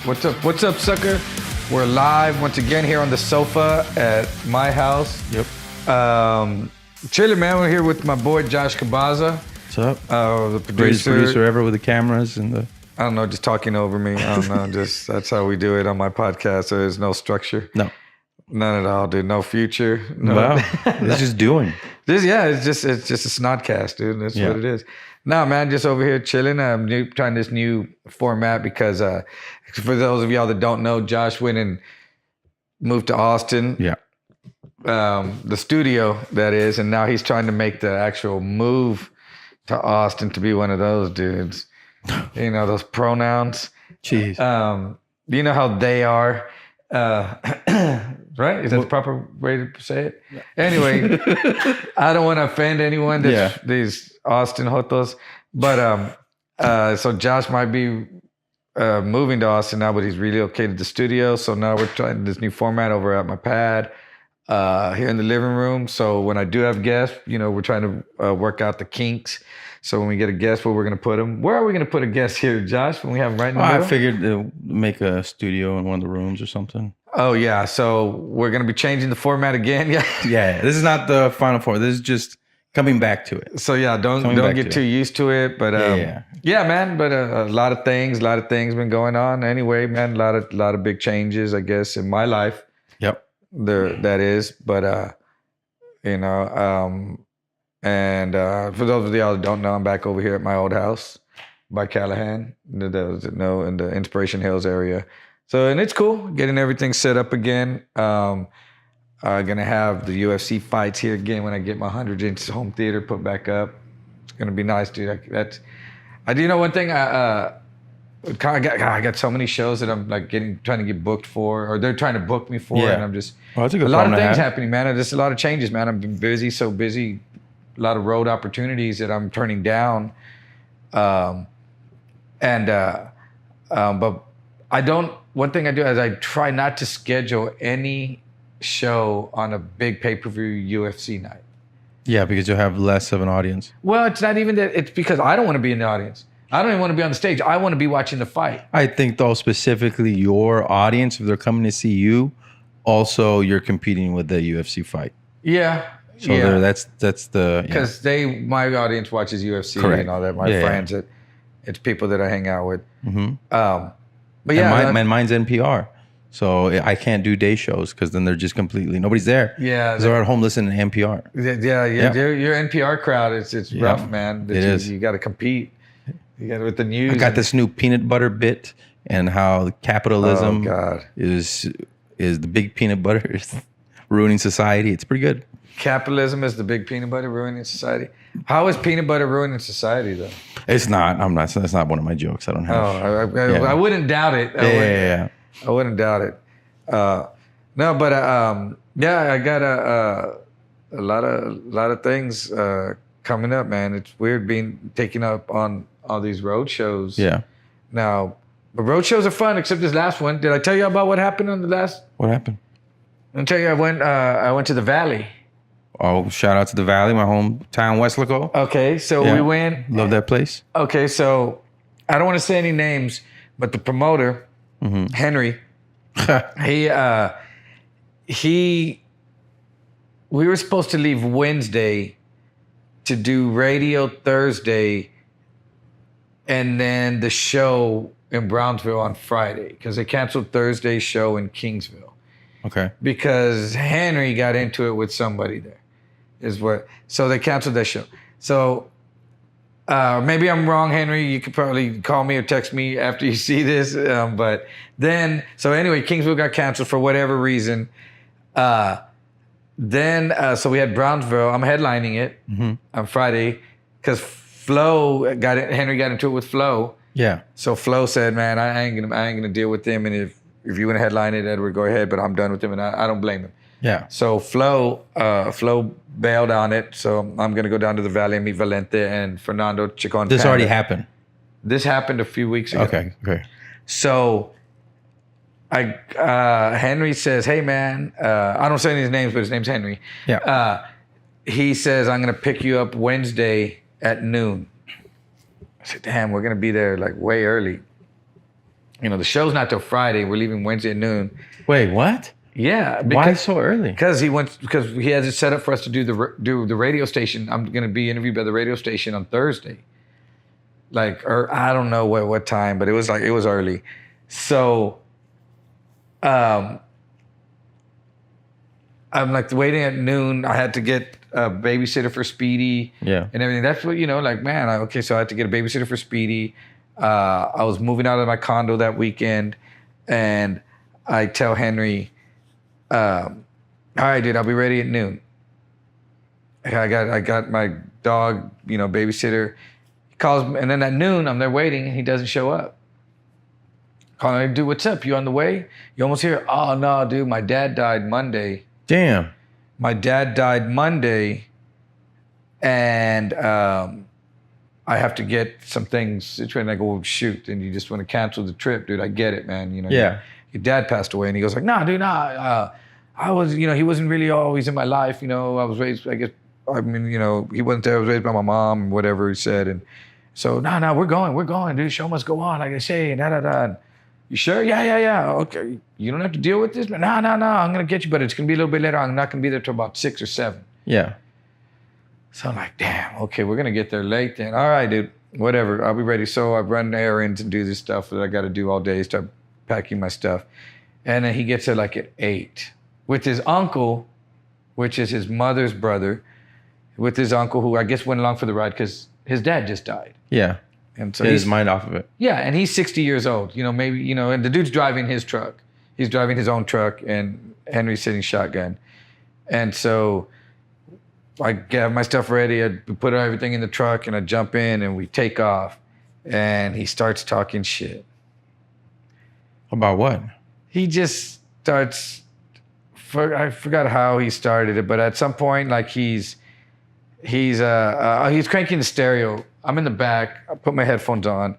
What's up? What's up, sucker? We're live once again here on the sofa at my house. Yep. Chilling, man. We're here with my boy Josh Cabaza. What's up? The Greatest producer. producer ever with the cameras and the. I don't know, just talking over me. I don't know, just that's how we do it on my podcast. There's no structure. No. None at all, dude. No future. No. Wow. It's just doing. It's just a snodcast, dude. That's what it is. No, man, just over here chilling. I'm trying this new format because for those of y'all that don't know, Josh went and moved to Austin. Yeah. The studio, that is, and now he's trying to make the actual move to Austin to be one of those dudes. You know, those pronouns. Jeez. You know how they are. Right? Is that the proper way to say it? Yeah. Anyway, I don't want to offend anyone that's these Austin Jotos. But so Josh might be moving to Austin now, but he's relocated the studio. So now we're trying this new format over at my pad here in the living room. So when I do have guests, you know, we're trying to work out the kinks. So when we get a guest, where we're going to put them? Where are we going to put a guest here, Josh, when we have them right in the middle? I figured to make a studio in one of the rooms or something. Oh, yeah. So we're going to be changing the format again. Yeah. Yeah. This is not the final form. This is just coming back to it. So, yeah, don't get too used to it. But, yeah, man. But a lot of things been going on. Anyway, man, a lot of big changes, I guess, in my life. Yep. That is. But, you know, and for those of y'all that don't know, I'm back over here at my old house by Callahan, in the Inspiration Hills area. So, and it's cool getting everything set up again. Gonna have the UFC fights here again when I get my 100-inch home theater put back up. It's gonna be nice, dude. I do know one thing. I got so many shows that I'm like trying to get booked for, or they're trying to book me for, and I'm just that's a good a lot of things have. happening, man. There's a lot of changes, man. I've been so busy. A lot of road opportunities that I'm turning down. But one thing I do is I try not to schedule any show on a big pay-per-view UFC night. Yeah, because you'll have less of an audience. Well, it's not even that. It's because I don't want to be in the audience. I don't even want to be on the stage. I want to be watching the fight. I think though, specifically your audience, if they're coming to see you, also you're competing with the UFC fight. Yeah. So that's the because my audience watches UFC and all that. My friends, it's people that I hang out with. Mm-hmm. But yeah, mine's NPR, so I can't do day shows because then they're just completely nobody's there. Yeah, they're at home listening to NPR. Yeah. Your NPR crowd, it's rough, man. It is. You got to compete. You got with the news. I got this new peanut butter bit and how capitalism is the big peanut butter is ruining society. It's pretty good. Capitalism is the big peanut butter ruining society. How is peanut butter ruining society, though? It's not. That's not one of my jokes. I don't have. I wouldn't doubt it. I wouldn't doubt it. No, but I got a lot of things coming up, man. It's weird being taken up on all these road shows. Yeah. Now, but road shows are fun, except this last one. Did I tell you about what happened on the last? What happened? I'll tell you. I went to the Valley. Oh, shout out to the Valley, my hometown, Weslaco. Okay, so we went. Love that place. Okay, so I don't want to say any names, but the promoter, Henry, we were supposed to leave Wednesday to do radio Thursday, and then the show in Brownsville on Friday because they canceled Thursday's show in Kingsville. Okay. Because Henry got into it with somebody there. So they canceled that show. So maybe I'm wrong, Henry. You could probably call me or text me after you see this. But then, so anyway, Kingsville got canceled for whatever reason. So we had Brownsville. I'm headlining it on Friday because Henry got into it with Flo. Yeah. So Flo said, "Man, I ain't gonna deal with them. And if you want to headline it, Edward, go ahead. But I'm done with him, and I don't blame him." Yeah. So Flo bailed on it. So I'm gonna go down to the Valley and meet Valente and Fernando Chicon. This already happened. This happened a few weeks ago. Okay. So Henry says, "Hey man," I don't say any of his names, but his name's Henry. Yeah. He says, "I'm gonna pick you up Wednesday at noon." I said, "Damn, we're gonna be there like way early." the show's not till Friday. We're leaving Wednesday at noon. Wait, what? Yeah. Why so early? Because he has it set up for us to do the radio station. I'm going to be interviewed by the radio station on Thursday. Or I don't know what time, but it was early. So, I'm like waiting at noon. I had to get a babysitter for Speedy. Yeah. And everything. That's what, okay, so I had to get a babysitter for Speedy. I was moving out of my condo that weekend, and I tell Henry, all right, dude, I'll be ready at noon. I got my dog, babysitter. He calls me, and then at noon, I'm there waiting, and he doesn't show up. Calling, dude, what's up? You on the way? You almost here? Oh, no, dude, my dad died Monday. Damn. My dad died Monday, and I have to get some things situated. And I go, well, shoot, and you just want to cancel the trip, dude. I get it, man. Yeah. Your dad passed away, and he goes like, nah, dude, nah. I was, he wasn't really always in my life. I was raised, I guess, he wasn't there. I was raised by my mom and whatever he said. And so, nah, we're going, dude. Show must go on, like I say, and da. You sure? Yeah. Okay. You don't have to deal with this, man. No. I'm going to get you, but it's going to be a little bit later. I'm not going to be there till about 6 or 7. Yeah. So I'm like, damn, okay, we're going to get there late then. All right, dude, whatever. I'll be ready. So I run errands and do this stuff that I got to do all day, start packing my stuff. And then he gets there like at 8 with his uncle, which is his mother's brother, with his uncle who I guess went along for the ride because his dad just died. Yeah. And so get his mind off of it. Yeah, and he's 60 years old. Maybe, and the dude's driving his truck. He's driving his own truck, and Henry's sitting shotgun. And so I get my stuff ready. I put everything in the truck, and I jump in, and we take off. And he starts talking shit. About what? He just starts. I forgot how he started it, but at some point, like he's cranking the stereo. I'm in the back. I put my headphones on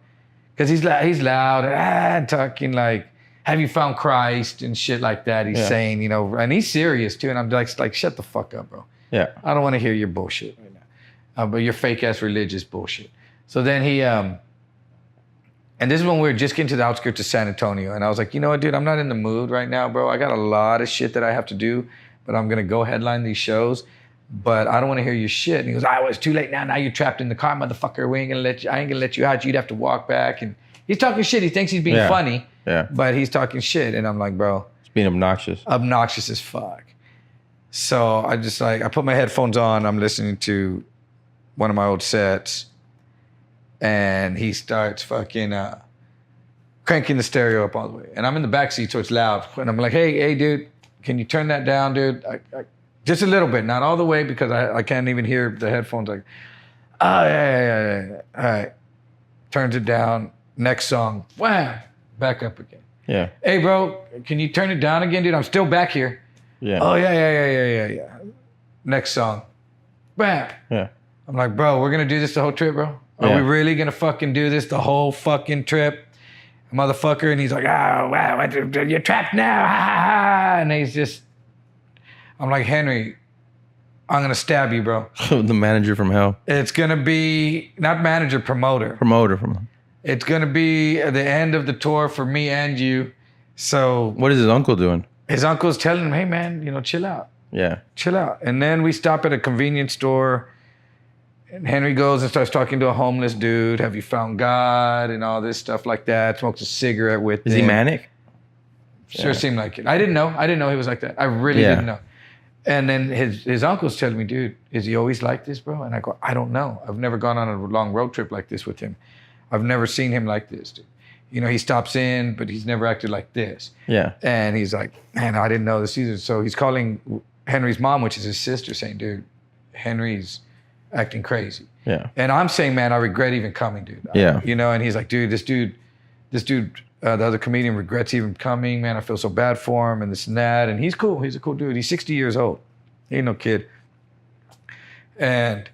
because he's loud and talking like, "Have you found Christ?" and shit like that. He's saying, and he's serious too. And I'm like, shut the fuck up, bro. Yeah. I don't want to hear your bullshit right now, but your fake ass religious bullshit. So then he, and this is when we were just getting to the outskirts of San Antonio, and I was like, you know what, dude, I'm not in the mood right now, bro. I got a lot of shit that I have to do, but I'm gonna go headline these shows. But I don't want to hear your shit. And he goes, it's too late now. Now you're trapped in the car, motherfucker. I ain't gonna let you out. You'd have to walk back. And he's talking shit. He thinks he's being funny. Yeah. But he's talking shit. And I'm like, bro. It's being obnoxious. Obnoxious as fuck. So I put my headphones on. I'm listening to one of my old sets. And he starts fucking cranking the stereo up all the way. And I'm in the backseat, so it's loud. And I'm like, hey, dude, can you turn that down, dude? Just a little bit, not all the way, because I can't even hear the headphones. Like, yeah. All right. Turns it down. Next song. Wham. Back up again. Yeah. Hey, bro, can you turn it down again, dude? I'm still back here. Yeah. Oh, yeah. Next song. Bam. Yeah. I'm like, bro, we're going to do this the whole trip, bro? Are we really going to fucking do this the whole fucking trip? Motherfucker. And he's like, wow, you're trapped now. And he's just... I'm like, Henry, I'm going to stab you, bro. The manager from hell. It's going to be, not manager, promoter. Promoter from. It's going to be the end of the tour for me and you. So. What is his uncle doing? His uncle's telling him, hey, man, chill out. Yeah. Chill out. And then we stop at a convenience store. And Henry goes and starts talking to a homeless dude. Have you found God? And all this stuff like that. Smokes a cigarette with him. Is he manic? Sure seemed like it. I didn't know he was like that. I really didn't know. And then his uncle's telling me, dude, is he always like this, bro? And I go, I don't know. I've never gone on a long road trip like this with him. I've never seen him like this, dude. He stops in, but he's never acted like this. Yeah. And he's like, man, I didn't know this either. So he's calling Henry's mom, which is his sister, saying, dude, Henry's acting crazy. Yeah. And I'm saying, man, I regret even coming, dude. Yeah. And he's like, dude, this dude, the other comedian regrets even coming, man. I feel so bad for him and this and that. And he's cool. He's a cool dude. He's 60 years old. He ain't no kid. And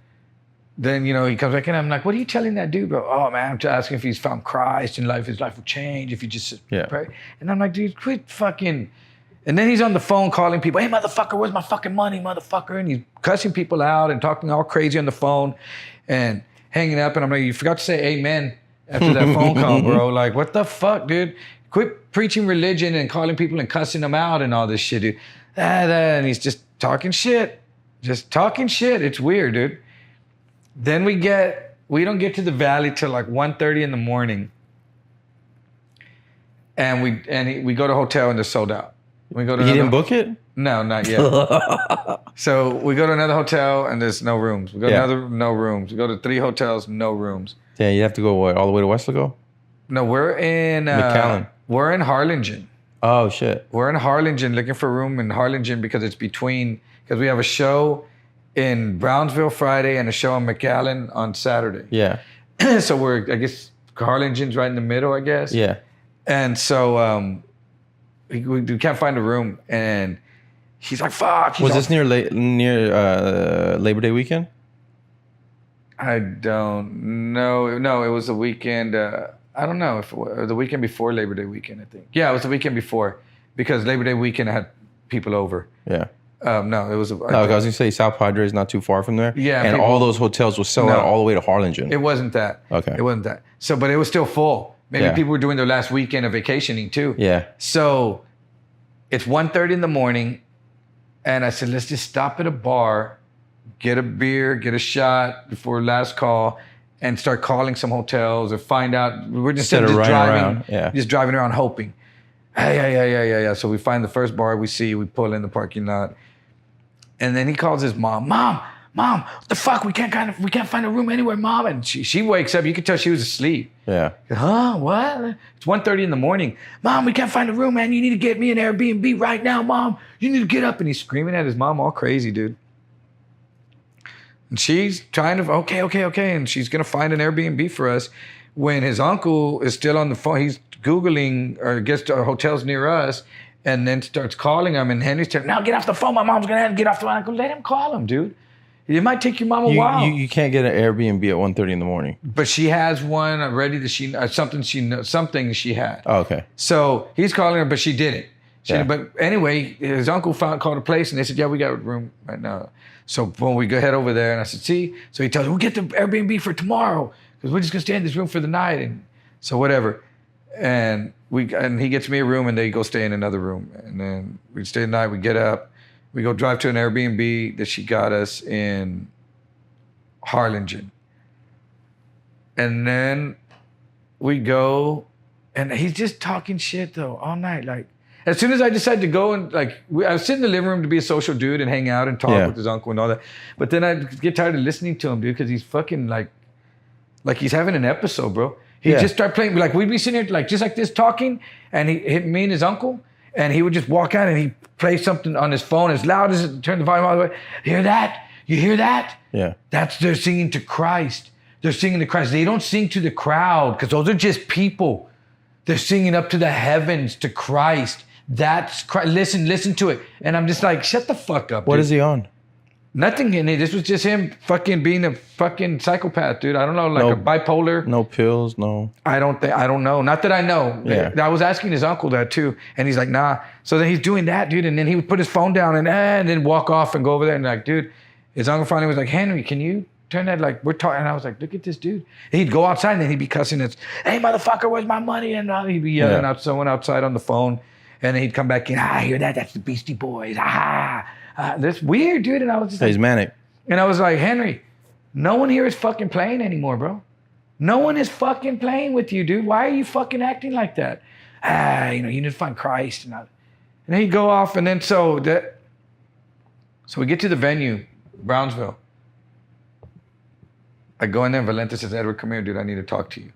then, he comes back in. I'm like, what are you telling that dude, bro? Oh, man, I'm just asking if he's found Christ and his life will change if you just pray. And I'm like, dude, quit fucking. And then he's on the phone calling people, hey, motherfucker, where's my fucking money, motherfucker? And he's cussing people out and talking all crazy on the phone and hanging up. And I'm like, you forgot to say amen after that phone call, bro. Like, what the fuck, dude? Quit preaching religion and calling people and cussing them out and all this shit, dude. And he's just talking shit. Just talking shit. It's weird, dude. Then we don't get to the valley till like 1:30 in the morning. And we go to a hotel and they're sold out. We go to He didn't book it? No, not yet. So we go to another hotel and there's no rooms. We go to no rooms. We go to 3 hotels, no rooms. Yeah, you have to go all the way to Weslaco? No, we're in McAllen. We're in Harlingen. Oh shit. We're in Harlingen looking for a room in Harlingen because we have a show in Brownsville Friday and a show in McAllen on Saturday. Yeah. So I guess Harlingen's right in the middle, I guess. Yeah. And so we can't find a room, and he's like, "Fuck." Was this near Labor Day weekend? I don't know. No, it was the weekend. I don't know if it was the weekend before Labor Day weekend. I think. Yeah, it was the weekend before because Labor Day weekend I had people over. Yeah. No, it was. I was gonna say South Padre is not too far from there. Yeah, and all those hotels will sell out all the way to Harlingen. It wasn't that. Okay. It wasn't that. So, but it was still full. Maybe Yeah. people were doing their last weekend of vacationing too. Yeah. So it's 1:30 in the morning, and I said, let's just stop at a bar, get a beer, get a shot before last call, and start calling some hotels or find out. We're just Instead of just running driving, around. just driving around hoping. Yeah. So we find the first bar we see, we pull in the parking lot, and then he calls his mom. Mom, what the fuck? We can't find a room anywhere, Mom. And she wakes up. You could tell she was asleep. Yeah. Huh? What? It's 1:30 in the morning. Mom, we can't find a room, man. You need to get me an Airbnb right now, Mom. You need to get up. And he's screaming at his mom all crazy, dude. And she's trying to, okay. And she's going to find an Airbnb for us when his uncle is still on the phone. He's Googling or gets to hotels near us and then starts calling him. And Henry's telling, now get off the phone. My mom's going to have to get off the phone. I go, let him call him, dude. It might take your mom a while. You can't get an Airbnb at 1:30 in the morning. But she has one already that something she had. Oh, okay. So he's calling her, but she didn't. Yeah. But anyway, his uncle called a place, and they said, yeah, we got a room right now. So when we go head over there, and I said, see? So he tells me, we'll get the Airbnb for tomorrow because we're just going to stay in this room for the night. And so whatever. And he gets me a room, and they go stay in another room. And then we stay the night, we get up. We go drive to an Airbnb that she got us in Harlingen. And then we go, and he's just talking shit, though, all night. Like, as soon as I decided to go and, I was sitting in the living room to be a social dude and hang out and talk with his uncle and all that. But then I get tired of listening to him, dude, because he's fucking, like he's having an episode, bro. He just started playing, we'd be sitting here, just like this, talking, and he hit me and his uncle, and he would just walk out and he'd play something on his phone as loud as it, turn the volume all the way. Hear that? You hear that? Yeah. They're singing to Christ. They're singing to Christ. They don't sing to the crowd because those are just people. They're singing up to the heavens to Christ. That's Christ. Listen to it. And I'm just like, shut the fuck up. What dude. is he on? Nothing in it. This was just him fucking being a fucking psychopath, dude. I don't know, a bipolar. No pills, no. I don't know. Not that I know. Yeah. I was asking his uncle that too. And he's like, nah. So then he's doing that, dude. And then he would put his phone down and then walk off and go over there. And dude, his uncle finally was like, Henry, can you turn that, we're talking. And I was like, look at this dude. And he'd go outside and then he'd be cussing. It's, hey, motherfucker, where's my money? And he'd be yelling out someone outside on the phone. And then he'd come back in. I hear that. That's the Beastie Boys. That's weird, dude. And I was just He's manic. And I was like, Henry, no one here is fucking playing anymore, bro. No one is fucking playing with you, dude. Why are you fucking acting like that? You need to find Christ. And he'd go off, and then so we get to the venue, Brownsville. I go in there, and Valenta says, Edward, come here, dude. I need to talk to you.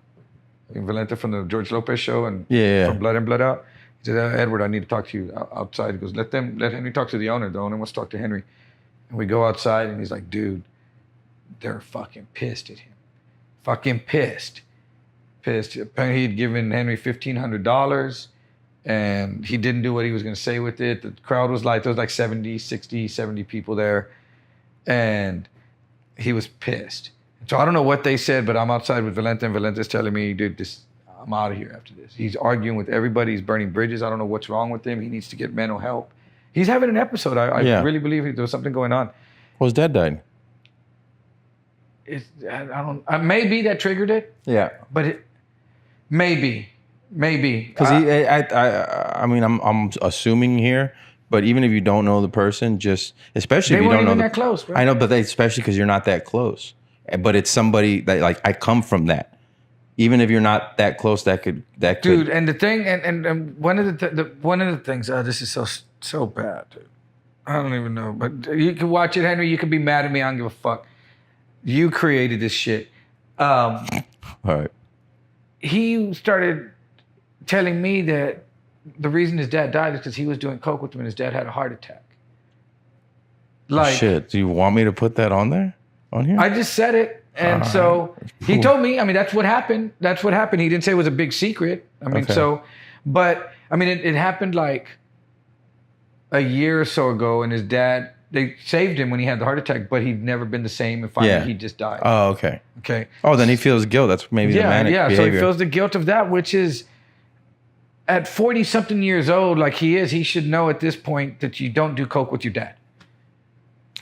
And Valenta from the George Lopez show and from Blood In, Blood Out. He said, Edward, I need to talk to you outside. He goes, let Henry talk to the owner. The owner wants to talk to Henry. And we go outside, and he's like, dude, they're fucking pissed at him. Fucking pissed. Apparently, he'd given Henry $1,500, and he didn't do what he was going to say with it. The crowd was there was 70 people there, and he was pissed. So I don't know what they said, but I'm outside with Valenta, and Valenta's telling me, dude, I'm out of here after this. He's arguing with everybody. He's burning bridges. I don't know what's wrong with him. He needs to get mental help. He's having an episode. I really believe there was something going on. Well, his dad died. Maybe that triggered it. Yeah. But Maybe. Because I mean, I'm assuming here, but even if you don't know the person, just especially if you don't know that close, bro. I know, but especially because you're not that close. But it's somebody that like I come from that. Even if you're not that close, that could. Dude, and the thing, and one of the things. This is so bad, dude. I don't even know, but you can watch it, Henry. You can be mad at me. I don't give a fuck. You created this shit. All right. He started telling me that the reason his dad died is because he was doing coke with him and his dad had a heart attack. Like, shit. Do you want me to put that on there? On here? I just said it. And so he told me, I mean, that's what happened. That's what happened. He didn't say it was a big secret. I mean, but I mean, it happened like a year or so ago, and his dad, they saved him when he had the heart attack, but he'd never been the same, and finally he just died. Oh, okay. Okay. Oh, then he feels guilt. That's maybe the manic behavior. So he feels the guilt of that, which is at 40-something years old, like he should know at this point that you don't do coke with your dad.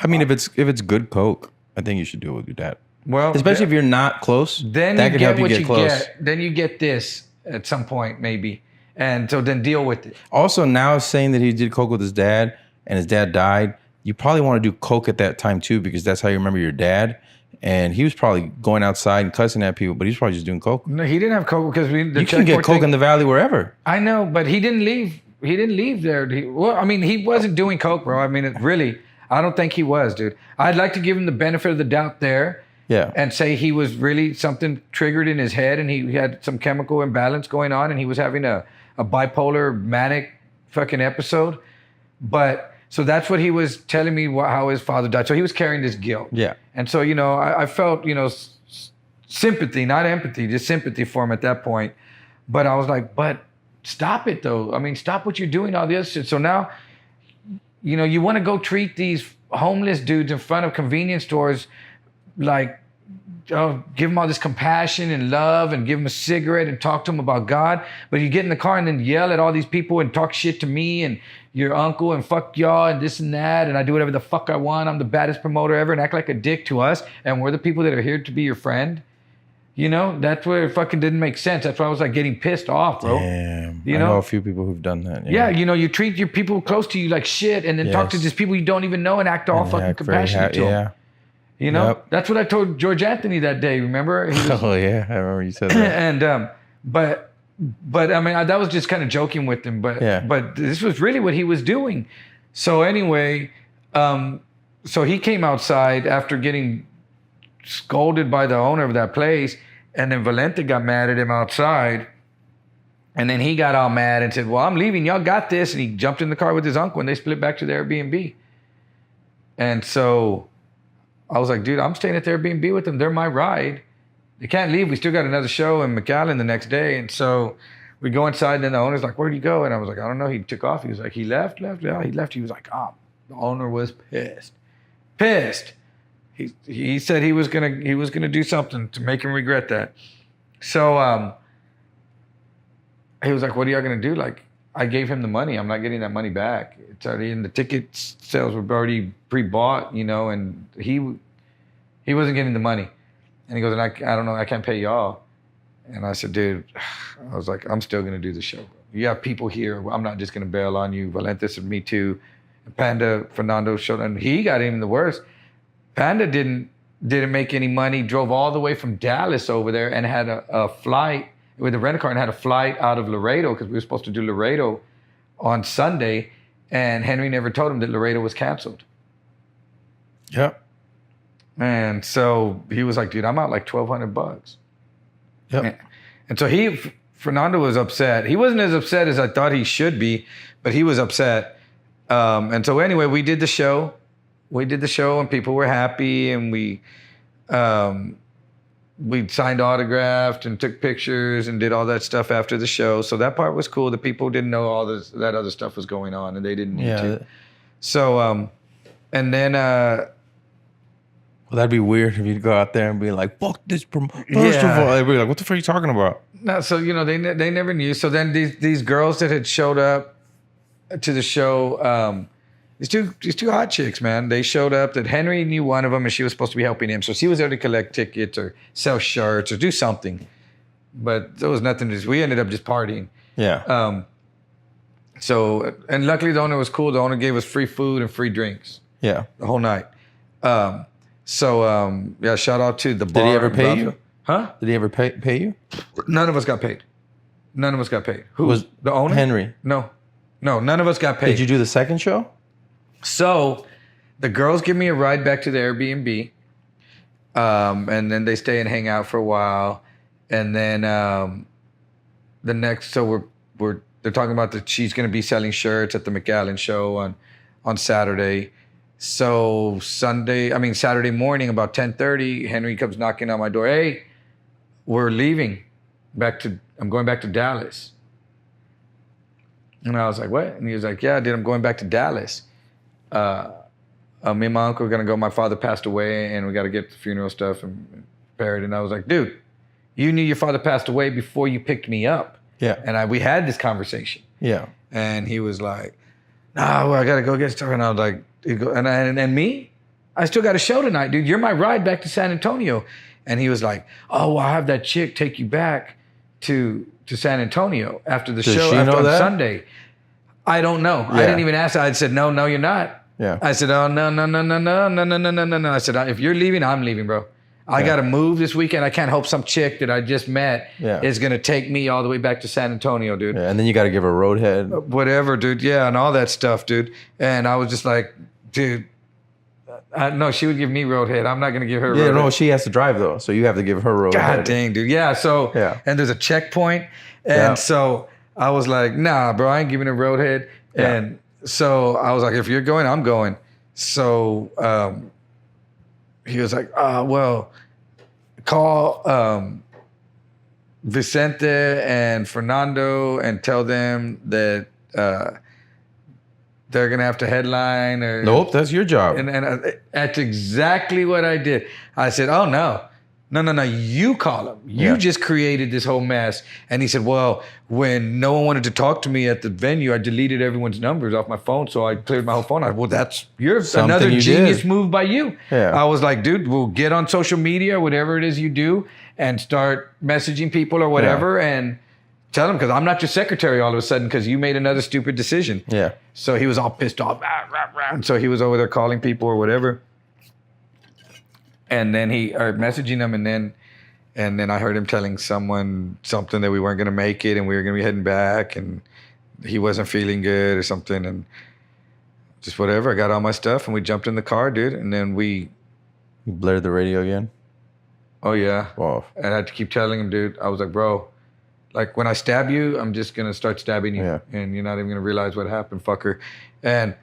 I mean, if it's good coke, I think you should do it with your dad. Well, especially if you're not close, then that could help you get close. Then you get this at some point, maybe. And so then deal with it. Also, now saying that he did coke with his dad and his dad died, you probably want to do coke at that time too, because that's how you remember your dad. And he was probably going outside and cussing at people, but he's probably just doing coke. No, he didn't have coke because you can get coke in the valley wherever. I know, but he didn't leave. He didn't leave there. I mean, he wasn't doing coke, bro. I mean, I don't think he was, dude. I'd like to give him the benefit of the doubt there. Yeah. And say he was really something triggered in his head and he had some chemical imbalance going on and he was having a bipolar manic fucking episode. But so that's what he was telling me how his father died. So he was carrying this guilt. Yeah. And so, I felt, sympathy, not empathy, just sympathy for him at that point. But I was like, but stop it though. I mean, stop what you're doing, all the other shit. So now, you want to go treat these homeless dudes in front of convenience stores like, give them all this compassion and love and give them a cigarette and talk to them about God. But you get in the car and then yell at all these people and talk shit to me and your uncle and fuck y'all and this and that. And I do whatever the fuck I want. I'm the baddest promoter ever and act like a dick to us. And we're the people that are here to be your friend. That's where it fucking didn't make sense. That's why I was like getting pissed off, bro. Damn. I know a few people who've done that. Yeah, you treat your people close to you like shit and then talk to just people you don't even know and act all fucking compassionate to them. That's what I told George Anthony that day. Remember? Oh yeah, I remember you said that. And but I mean, that was just kind of joking with him. But this was really what he was doing. So anyway, so he came outside after getting scolded by the owner of that place, and then Valente got mad at him outside, and then he got all mad and said, "Well, I'm leaving. Y'all got this." And he jumped in the car with his uncle, and they split back to the Airbnb. And so I was like, dude, I'm staying at the Airbnb with them. They're my ride. They can't leave. We still got another show in McAllen the next day. And so we go inside, and then the owner's like, where'd he go? And I was like, I don't know. He took off. He was like, he left. Yeah, he left. He was like, the owner was pissed. He said he was gonna do something to make him regret that. So he was like, what are y'all gonna do? Like, I gave him the money. I'm not getting that money back. It's already in the ticket sales were already pre-bought, and he wasn't getting the money. And he goes, and I don't know, I can't pay y'all. And I said, dude, I was like, I'm still gonna do the show. You have people here. I'm not just gonna bail on you. Valente said, me too. And Panda, Fernando showed, and he got even the worst. Panda didn't make any money. Drove all the way from Dallas over there and had a flight with a rental car and had a flight out of Laredo because we were supposed to do Laredo on Sunday, and Henry never told him that Laredo was canceled. Yep. And so he was like, dude, I'm out like $1,200. Yep. And so Fernando was upset. He wasn't as upset as I thought he should be, but he was upset. And so anyway, we did the show. And people were happy, and we signed autographed and took pictures and did all that stuff after the show. So that part was cool. The people didn't know all that other stuff was going on, and they didn't need to. So, and then... well, that'd be weird if you'd go out there and be like, fuck this. First of all, they'd be like, what the fuck are you talking about? No, so, they never knew. So then these girls that had showed up to the show... These two hot chicks, man. They showed up. That Henry knew one of them, and she was supposed to be helping him. So she was there to collect tickets or sell shirts or do something. but there was nothing to do. We ended up just partying. Yeah. So, and luckily the owner was cool. The owner gave us free food and free drinks Yeah. the whole night. Yeah, shout out to the bar. Did he ever pay you? Huh? Did he ever pay you? None of us got paid. None of us got paid. Who? Was the owner? Henry. No, none of us got paid. Did you do the second show? So the girls give me a ride back to the Airbnb. And then they stay and hang out for a while. And then the next, so they're talking about that she's going to be selling shirts at the McAllen show on Saturday. So Saturday morning about 10:30, Henry comes knocking on my door. Hey, we're leaving I'm going back to Dallas. And I was like, what? And he was like, yeah, dude, I'm going back to Dallas. Me and my uncle are going to go. My father passed away and we got to get the funeral stuff and buried. And I was like, dude, you knew your father passed away before you picked me up. Yeah. And we had this conversation. Yeah. And he was like, nah, well, I got to go get stuff. And I was like, and me? I still got a show tonight, dude. You're my ride back to San Antonio. And he was like, oh, well, I'll have that chick take you back to San Antonio after the show after on Sunday. I don't know. Yeah. I didn't even ask. I said, no, you're not. Yeah. I said, oh, no. I said, if you're leaving, I'm leaving, bro. I got to move this weekend. I can't hope some chick that I just met is going to take me all the way back to San Antonio, dude. Yeah, and then you got to give her roadhead. Whatever, dude. Yeah, and all that stuff, dude. And I was just like, dude, no, she would give me roadhead. I'm not going to give her roadhead. Yeah, no, she has to drive, though. So you have to give her roadhead. God dang, dude. Yeah, so, and there's a checkpoint. And so I was like, nah, bro, I ain't giving her roadhead. Yeah. And so I was like, if you're going, I'm going. So he was like, well, call Vicente and Fernando and tell them that they're going to have to headline. Nope, that's your job. And that's exactly what I did. I said, oh, no, you call them. You just created this whole mess. And he said, well, when no one wanted to talk to me at the venue, I deleted everyone's numbers off my phone. So I cleared my whole phone. You're another genius move by you. Yeah. I was like, dude, we'll get on social media, whatever it is you do, and start messaging people or whatever and tell them, because I'm not your secretary all of a sudden because you made another stupid decision. Yeah. So he was all pissed off. And so he was over there calling people or whatever. And then messaging them, and then I heard him telling someone something that we weren't going to make it and we were going to be heading back and he wasn't feeling good or something, and just whatever. I got all my stuff and we jumped in the car, dude, and then you blared the radio again? Oh, yeah. Wow. And I had to keep telling him, dude, I was like, bro, like when I stab you, I'm just going to start stabbing you and you're not even going to realize what happened, fucker. And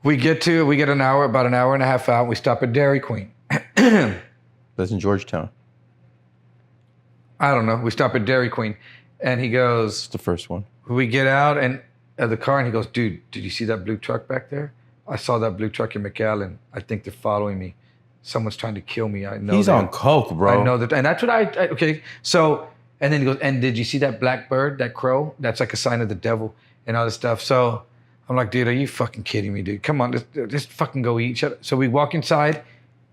we get about an hour and a half out, and we stop at Dairy Queen. That's in Georgetown. I don't know. We stop at Dairy Queen, and he goes... It's the first one. We get out of the car, and he goes, dude, did you see that blue truck back there? I saw that blue truck in McAllen. I think they're following me. Someone's trying to kill me. I know he's on coke, bro. I know that. And that's what okay. So, and then he goes, and did you see that black bird, that crow? That's like a sign of the devil and all this stuff. So I'm like, dude, are you fucking kidding me, dude? Come on, just fucking go eat. So we walk inside.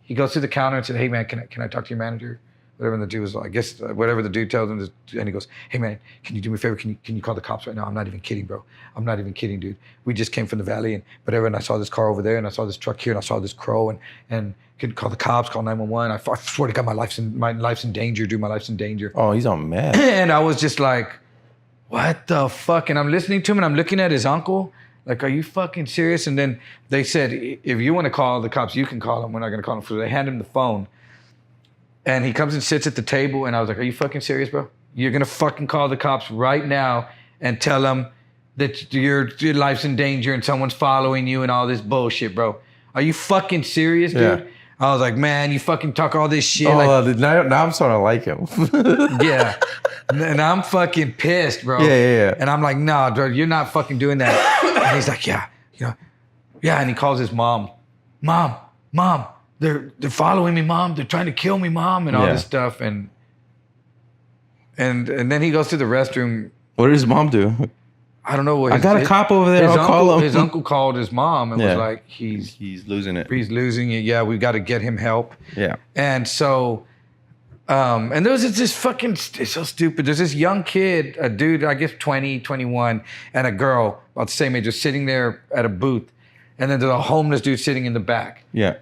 He goes to the counter and said, hey, man, can I talk to your manager? Whatever the dude was, I guess, whatever the dude tells him. And he goes, hey, man, can you do me a favor? Can you call the cops right now? I'm not even kidding, bro. I'm not even kidding, dude. We just came from the valley and whatever. And I saw this car over there and I saw this truck here and I saw this crow and could call the cops, call 911. I swear to God, my life's in danger, dude. My life's in danger. Oh, he's on mad. And I was just like, what the fuck? And I'm listening to him and I'm looking at his uncle. Like, are you fucking serious? And then they said, if you want to call the cops, you can call them. We're not going to call them. So they hand him the phone. And he comes and sits at the table. And I was like, are you fucking serious, bro? You're going to fucking call the cops right now and tell them that your life's in danger and someone's following you and all this bullshit, bro. Are you fucking serious, dude? Yeah. I was like, man, you fucking talk all this shit. Oh, now I'm starting to like him. Yeah. And I'm fucking pissed, bro. Yeah. And I'm like, nah, bro, you're not fucking doing that. And he's like, yeah. And he calls his mom. Mom, they're following me, Mom. They're trying to kill me, Mom, and all this stuff. And then he goes to the restroom. What did his mom do? I don't know what. I got a cop over there. I'll call him. His uncle called his mom and was like, he's losing it. He's losing it. Yeah, we've got to get him help. Yeah. And so And there was this fucking, it's so stupid. There's this young kid, a dude, I guess 20, 21, and a girl about the same age, just sitting there at a booth. And then there's a homeless dude sitting in the back. Yeah.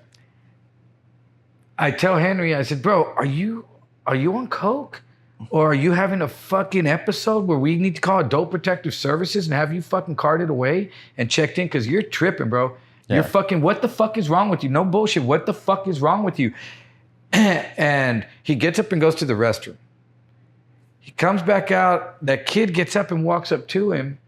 I tell Henry, I said, bro, are you on coke? Or are you having a fucking episode where we need to call Adult Protective Services and have you fucking carted away and checked in? Because you're tripping, bro. Yeah. You're fucking, what the fuck is wrong with you? No bullshit. What the fuck is wrong with you? And he gets up and goes to the restroom. He comes back out. That kid gets up and walks up to him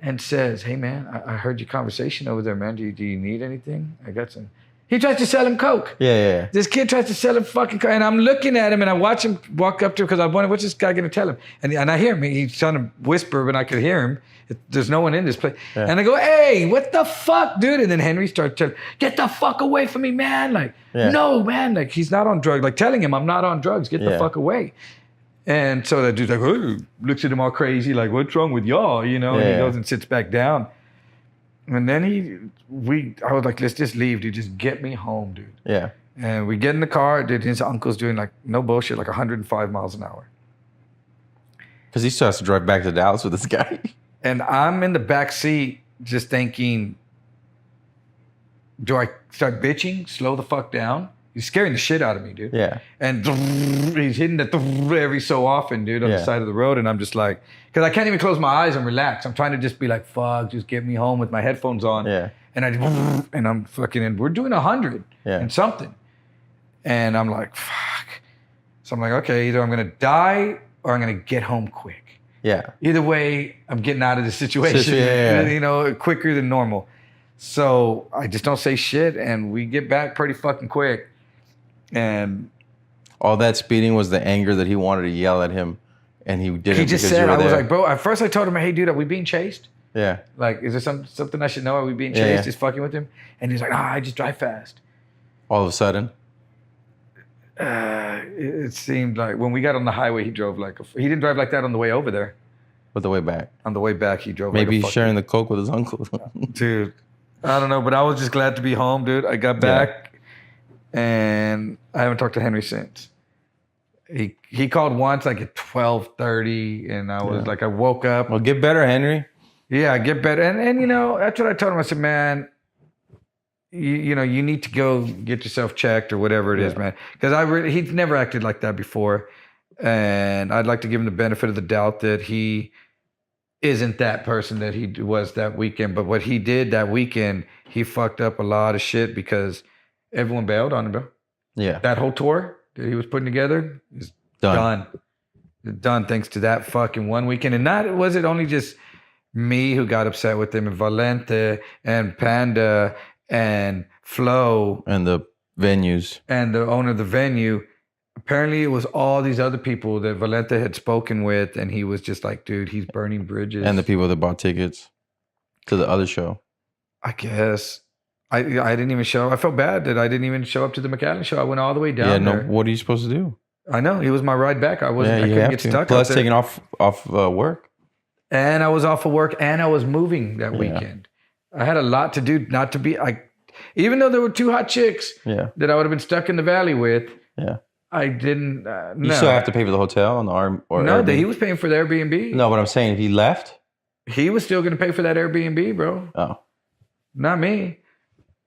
and says, hey, man, I heard your conversation over there, man. Do you need anything? I got some. He tries to sell him coke. Yeah. This kid tries to sell him fucking coke. And I'm looking at him and I watch him walk up to him because I wonder, what's this guy going to tell him? And I hear him. He's trying to whisper, but I could hear him. There's no one in this place. Yeah. And I go, hey, what the fuck, dude? And then Henry starts telling, get the fuck away from me, man. Like, no, man. Like, he's not on drugs. Like, telling him I'm not on drugs. Get the fuck away. And so that dude's like, oh, looks at him all crazy. Like, what's wrong with y'all? You know, and he goes and sits back down. And then I was like, let's just leave, dude. Just get me home, dude. Yeah. And we get in the car, dude. His uncle's doing like, no bullshit, like 105 miles an hour. Because he still has to drive back to Dallas with this guy. And I'm in the back seat just thinking, do I start bitching, slow the fuck down? He's scaring the shit out of me, dude. Yeah. And he's hitting the every so often, dude, on the side of the road. And I'm just like, because I can't even close my eyes and relax. I'm trying to just be like, fuck, just get me home with my headphones on. Yeah. And I'm fucking, and we're doing 100 and something. And I'm like, fuck. So I'm like, okay, either I'm going to die or I'm going to get home quick. Yeah. Either way, I'm getting out of the situation, you know, quicker than normal. So I just don't say shit, and we get back pretty fucking quick. And all that speeding was the anger that he wanted to yell at him, and he didn't. He just said, I was like, bro, at first I told him, hey, dude, are we being chased? Yeah. Like, is there something I should know? Are we being chased? Just fucking with him? And he's like, I just drive fast. All of a sudden? It seemed like when we got on the highway, he drove like he didn't drive like that on the way over there. But the way back? On the way back, he drove maybe he's sharing the coke with his uncle. Dude, I don't know, but I was just glad to be home, dude. I got back, and I haven't talked to Henry since. He called once like at 12:30, and I was like, I woke up. Well, get better, Henry. Yeah, get better. And you know, that's what I told him. I said, man, you know, you need to go get yourself checked or whatever it is, man. Because he's never acted like that before. And I'd like to give him the benefit of the doubt that he isn't that person that he was that weekend. But what he did that weekend, he fucked up a lot of shit because everyone bailed on him, bro. Yeah. That whole tour that he was putting together is done. Done thanks to that fucking one weekend. And not was it only just me who got upset with him, and Valente and Panda and Flo. And the venues. And the owner of the venue. Apparently, it was all these other people that Valente had spoken with, and he was just like, dude, he's burning bridges. And the people that bought tickets to the other show. I guess. I didn't even show. I felt bad that I didn't even show up to the McAllen show. I went all the way down there. What are you supposed to do? I know. He was my ride back. I couldn't get stuck. Plus taking off work. And I was off of work, and I was moving that weekend. I had a lot to do, not to be... even though there were two hot chicks that I would have been stuck in the valley with, I didn't... no. You still have to pay for the hotel and the arm or no, Airbnb? He was paying for the Airbnb. No, but I'm saying if he left... He was still going to pay for that Airbnb, bro. Oh. Not me.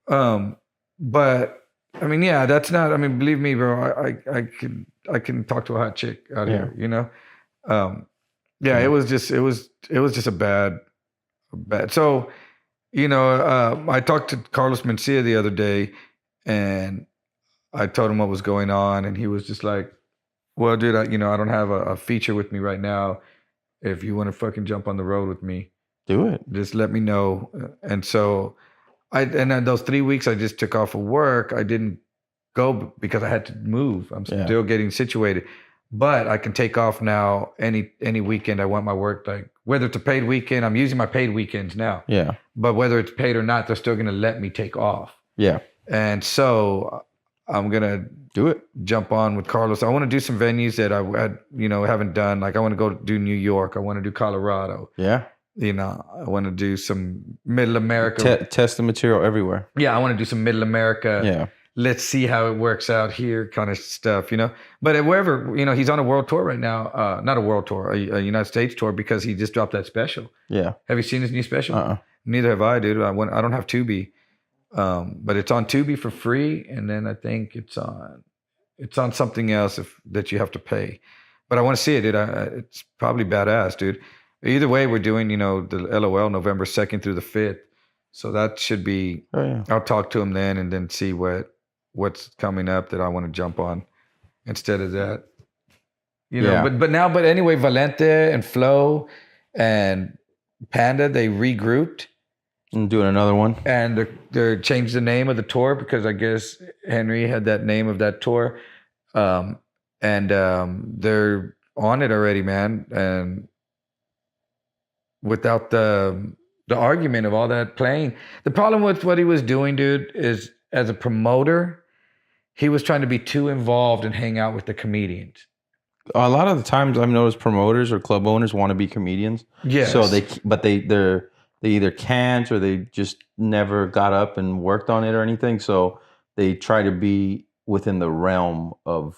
But, I mean, yeah, that's not... I mean, believe me, bro, I can talk to a hot chick out here, you know? It was just a bad. So, you know, I talked to Carlos Mencia the other day, and I told him what was going on, and he was just like, "Well, dude, I don't have a feature with me right now. If you want to fucking jump on the road with me, do it. Just let me know." And so, and then those 3 weeks I just took off of work. I didn't go because I had to move. I'm still getting situated. But I can take off now any weekend I want my work, like whether it's a paid weekend, I'm using my paid weekends now. Yeah. But whether it's paid or not, they're still going to let me take off. Yeah. And so I'm going to do it. Jump on with Carlos. I want to do some venues that I haven't done. Like I want to go do New York. I want to do Colorado. Yeah. You know, I want to do some Middle America. Test the material everywhere. Yeah. I want to do some Middle America. Yeah. let's see how it works out here kind of stuff, you know. But wherever, you know, he's on a world tour right now. Not a world tour, a United States tour, because he just dropped that special. Yeah. Have you seen his new special? Uh-uh. Neither have I, dude. I don't have Tubi, but it's on Tubi for free, and then I think it's on something else that you have to pay. But I want to see it, dude. It's probably badass, dude. Either way, we're doing, you know, the LOL November 2nd through the 5th. So that should be, I'll talk to him then and then see what's coming up that I want to jump on instead of that. You know, but anyway, Valente and Flo and Panda, they regrouped. And doing another one. And they're changed the name of the tour because I guess Henry had that name of that tour. And they're on it already, man. And without the argument of all that playing. The problem with what he was doing, dude, is as a promoter, he was trying to be too involved and hang out with the comedians. A lot of the times I've noticed promoters or club owners want to be comedians. Yes. So they either can't or they just never got up and worked on it or anything. So they try to be within the realm of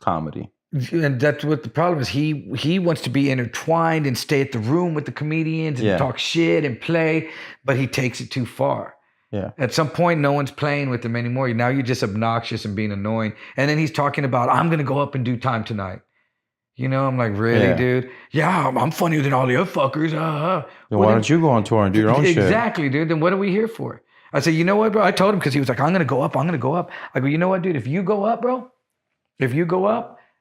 comedy. And that's what the problem is. He wants to be intertwined and stay at the room with the comedians and talk shit and play, but he takes it too far. Yeah. At some point, no one's playing with him anymore. Now you're just obnoxious and being annoying. And then he's talking about, I'm going to go up and do time tonight. You know, I'm like, really, dude? Yeah, I'm funnier than all the other fuckers. Then why don't you go on tour and do your own shit? Exactly, dude. Then what are we here for? I said, you know what, bro? I told him because he was like, I'm going to go up. I go, you know what, dude? If you go up, bro,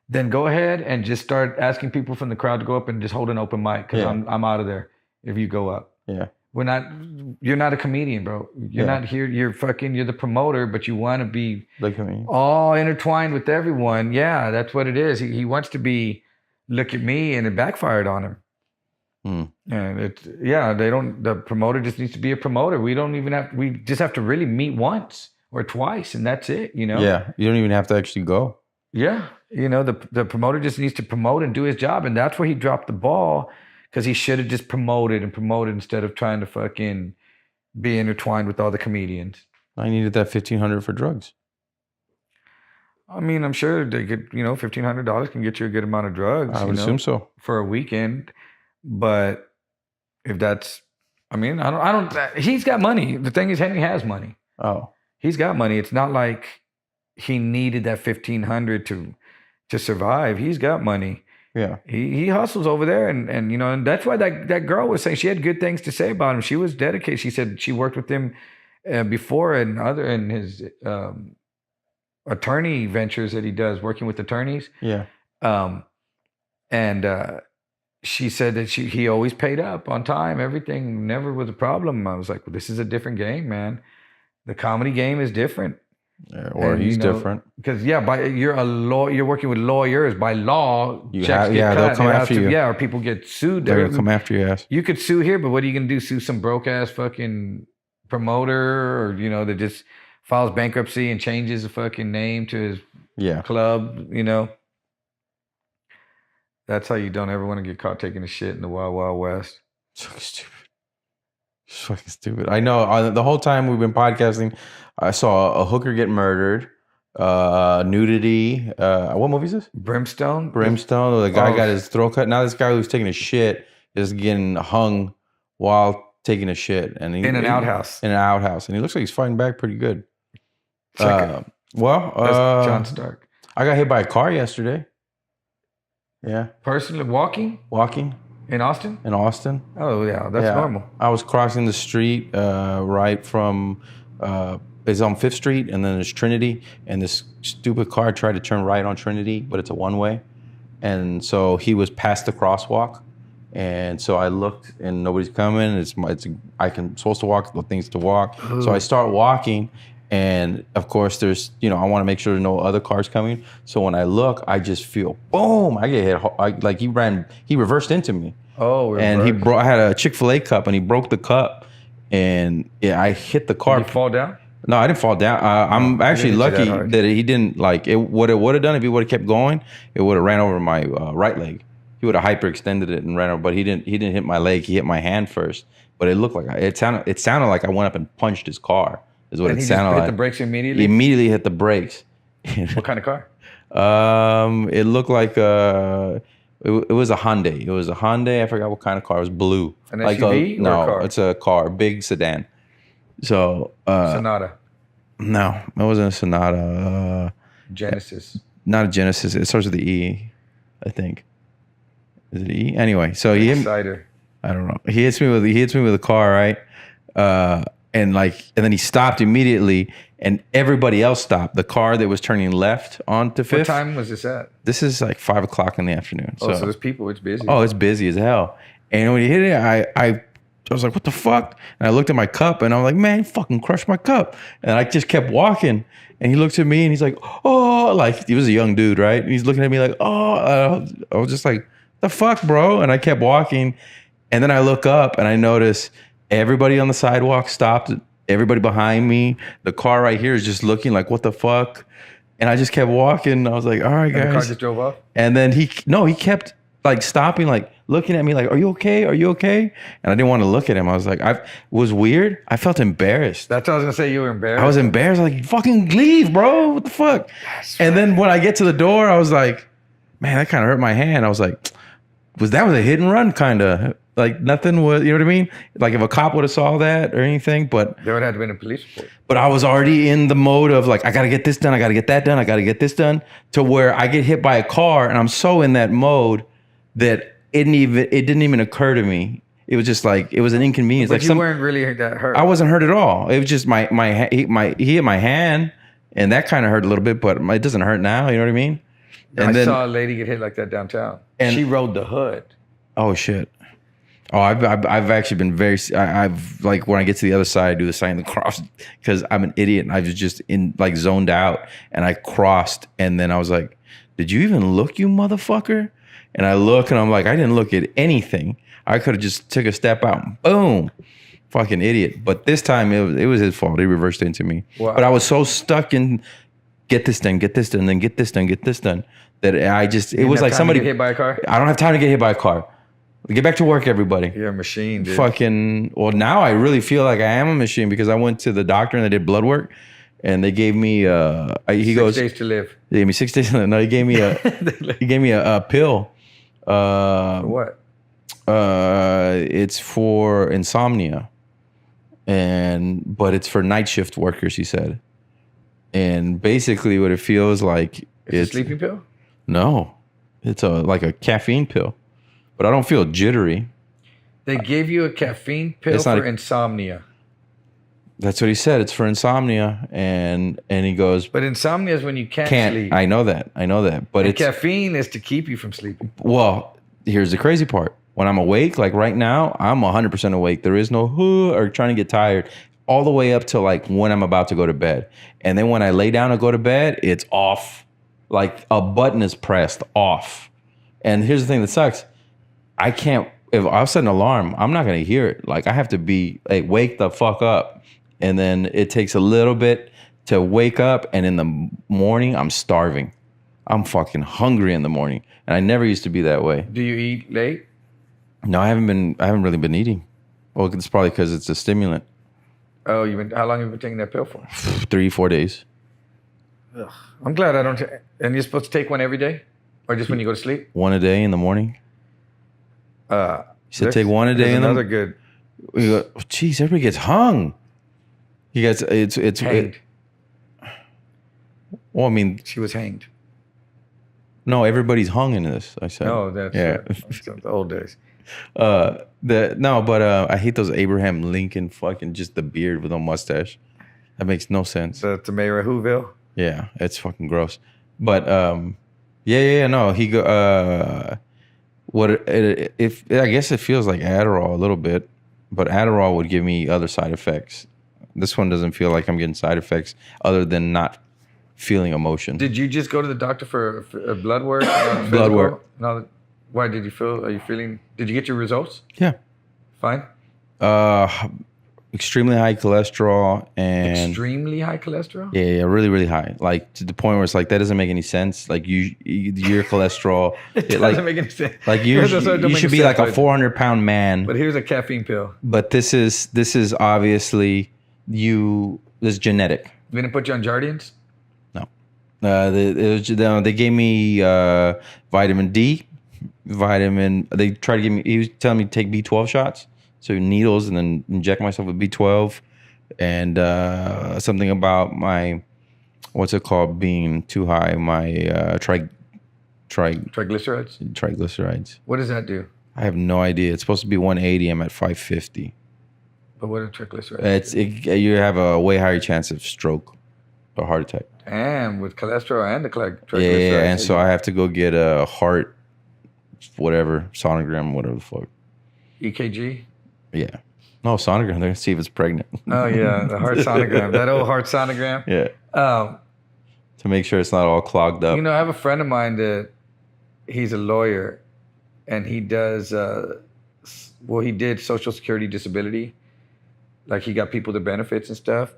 then go ahead and just start asking people from the crowd to go up and just hold an open mic because I'm out of there if you go up. Yeah. You're not a comedian, bro. You're not here. You're the promoter, but you want to be all intertwined with everyone. Yeah, that's what it is. He wants to be, look at me, and it backfired on him. And the promoter just needs to be a promoter. We just have to really meet once or twice and that's it, you know? Yeah. You don't even have to actually go. Yeah. You know, the promoter just needs to promote and do his job. And that's where he dropped the ball because he should have just promoted instead of trying to fucking be intertwined with all the comedians. I needed that $1,500 for drugs. I mean, I'm sure they could, you know, $1,500 can get you a good amount of drugs. I would assume so. For a weekend. But if that's, I mean, he's got money. The thing is, Henry has money. Oh. He's got money. It's not like he needed that $1,500 to survive. He's got money. Yeah. He hustles over there and you know, and that's why that girl was saying she had good things to say about him. She was dedicated. She said she worked with him before in his attorney ventures that he does, working with attorneys. Yeah. And she said that he always paid up on time. Everything never was a problem. I was like, well, this is a different game, man. The comedy game is different. Yeah, or he's different. Because you're a law. You're working with lawyers. By law, they'll come after you. Yeah, or people get sued. They're gonna come after your ass. You could sue here, but what are you gonna do? Sue some broke ass fucking promoter, or you know, that just files bankruptcy and changes the fucking name to his club. You know, that's how you don't ever want to get caught taking a shit in the Wild Wild West. So stupid. It's fucking stupid. I know. The whole time we've been podcasting, I saw a hooker get murdered, nudity. What movie is this? Brimstone. The guy got his throat cut. Now this guy who's taking a shit is getting hung while taking a shit, and in an outhouse. And he looks like he's fighting back pretty good. That's John Stark. I got hit by a car yesterday. Yeah. Personally, walking. In Austin? Oh, yeah. That's normal. I was crossing the street right from, it's on 5th Street, and then there's Trinity, and this stupid car tried to turn right on Trinity, but it's a one-way. And so he was past the crosswalk. And so I looked, and nobody's coming. I'm supposed to walk the things to walk. Ooh. So I start walking, and of course there's, you know, I want to make sure there's no other cars coming. So when I look, I just feel, boom, I get hit. He reversed into me. Oh, reverse. And I had a Chick-fil-A cup, and he broke the cup, and I hit the car. Did you fall down? No, I didn't fall down. I'm actually lucky that he didn't, like, it. What it would have done if he would have kept going, it would have ran over my right leg. He would have hyperextended it and ran over, but he didn't hit my leg. He hit my hand first. But it looked like it sounded like I went up and punched his car. is what And it he sounded just hit like. the brakes He immediately? immediately hit the brakes. What kind of car? It looked like it was a Hyundai. It was a Hyundai. I forgot what kind of car. It was blue. An Like SUV or a no, car? it's a car, big sedan. So Sonata. no, it wasn't a Sonata. Genesis. Not a Genesis. It starts with the E, I think. Is it E? Anyway, so Exciter. I don't know. He hits me with a car, right? And then he stopped immediately, and everybody else stopped. The car that was turning left onto Fifth. What time was this at? This is like 5:00 in the afternoon. Oh, so there's people. It's busy. Oh, it's busy as hell. And when he hit it, I was like, what the fuck? And I looked at my cup and I was like, man, fucking crushed my cup. And I just kept walking. And he looks at me and he's like, oh, like he was a young dude, right? And he's looking at me like, oh, I was just like, the fuck, bro? And I kept walking. And then I look up and I notice everybody on the sidewalk stopped. Everybody behind me. The car right here is just looking like, what the fuck? And I just kept walking. I was like, all right, guys. And the car just drove off? And then he kept like stopping, like looking at me like, are you okay? Are you okay? And I didn't want to look at him. I was like, it was weird. I felt embarrassed. That's what I was going to say. You were embarrassed? I was embarrassed. Like, fucking leave, bro. What the fuck? And then when I get to the door, I was like, man, that kind of hurt my hand. I was like, that was a hit and run kind of. Like nothing was, you know what I mean? Like if a cop would have saw that or anything, but there would have been a police report. But I was already in the mode of like, I got to get this done. I got to get that done. I got to get this done, to where I get hit by a car and I'm so in that mode that it didn't even occur to me. It was just like, it was an inconvenience. But like you weren't really that hurt. I wasn't hurt at all. It was just he hit my hand and that kind of hurt a little bit, but it doesn't hurt now. You know what I mean? And I saw a lady get hit like that downtown. And she rode the hood. Oh shit. Oh, I've actually been I've like when I get to the other side, I do the sign of the cross because I'm an idiot and I was just zoned out and I crossed and then I was like, did you even look, you motherfucker? And I look and I'm like, I didn't look at anything. I could have just took a step out and boom, fucking idiot. But this time it was his fault. He reversed into me. Wow. But I was so stuck in get this done, then get this done that I just, it was like somebody get hit by a car. I don't have time to get hit by a car. Get back to work, everybody. You're a machine, dude. Well, now I really feel like I am a machine because I went to the doctor and they did blood work and they gave me, 6 days to live. They gave me 6 days. No, he gave me a pill. For what? It's for insomnia but it's for night shift workers, he said. And basically what it feels like, it's a sleeping pill? No, it's like a caffeine pill. But I don't feel jittery. They gave you a caffeine pill for insomnia. That's what he said. It's for insomnia, and he goes. But insomnia is when you can't sleep. I know that. But caffeine is to keep you from sleeping. Well, here's the crazy part. When I'm awake, like right now, I'm 100% awake. There is no or trying to get tired, all the way up to like when I'm about to go to bed. And then when I lay down to go to bed, it's off. Like a button is pressed off. And here's the thing that sucks. I can't, if I set an alarm, I'm not going to hear it. Like I have to be like, wake the fuck up. And then it takes a little bit to wake up. And in the morning, I'm starving. I'm fucking hungry in the morning. And I never used to be that way. Do you eat late? No, I haven't really been eating. Well, it's probably because it's a stimulant. Oh, how long have you been taking that pill for? 3-4 days. Ugh. I'm glad I don't. And you're supposed to take one every day? Or just when you go to sleep? One a day in the morning. You should take one a day in the morning. Another good. We go, geez, everybody gets hung. You guys, it's hanged. Well, I mean, she was hanged. No, everybody's hung in this. I said. No, that's the old days. I hate those Abraham Lincoln fucking just the beard with no mustache. That makes no sense. The Mayor of Whoville. Yeah, it's fucking gross. But no, he go. If I guess it feels like Adderall a little bit, but Adderall would give me other side effects. This one doesn't feel like I'm getting side effects other than not feeling emotion. Did you just go to the doctor for blood work? Blood work. No, why did you feel? Are you feeling? Did you get your results? Yeah. Fine. Extremely high cholesterol and extremely high cholesterol. Yeah, really, really high. Like to the point where it's like that doesn't make any sense. Like your cholesterol, it doesn't make any sense. Like you should be like a 400-pound man. But here's a caffeine pill. But this is obviously you It's genetic. You didn't put you on Jardians? No. They gave me vitamin D, They tried to give me. He was telling me to take B12 shots, so needles, and then inject myself with B12, and something about my, what's it called, being too high. My triglycerides. What does that do? I have no idea. It's supposed to be 180. I'm at 550. But what are triglycerides? You have a way higher chance of stroke or heart attack. And with cholesterol and the triglycerides. Yeah, and so I have to go get a heart, whatever, sonogram, whatever the fuck. EKG? Yeah. No, sonogram. They're going to see if it's pregnant. Oh, yeah, the heart sonogram. That old heart sonogram. Yeah. To make sure it's not all clogged up. You know, I have a friend of mine that he's a lawyer, and he does, he did Social Security disability. Like, he got people the benefits and stuff.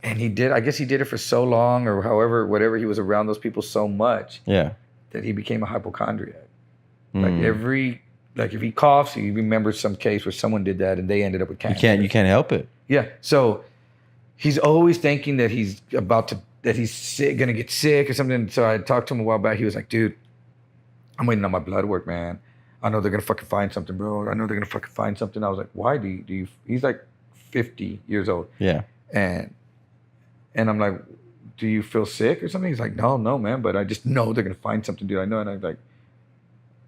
And I guess he did it for so long, or whatever, he was around those people so much. Yeah. That he became a hypochondriac. Like if he coughs, he remembers some case where someone did that and they ended up with cancer. You can't help it. Yeah. So he's always thinking that he's sick, gonna get sick or something. So I talked to him a while back. He was like, dude, I'm waiting on my blood work, man. I know they're gonna fucking find something, bro. I know they're gonna fucking find something. I was like, why do you he's like 50 years old. Yeah. And I'm like, do you feel sick or something? He's like, no, man, but I just know they're gonna find something, dude. I know. And I'm like,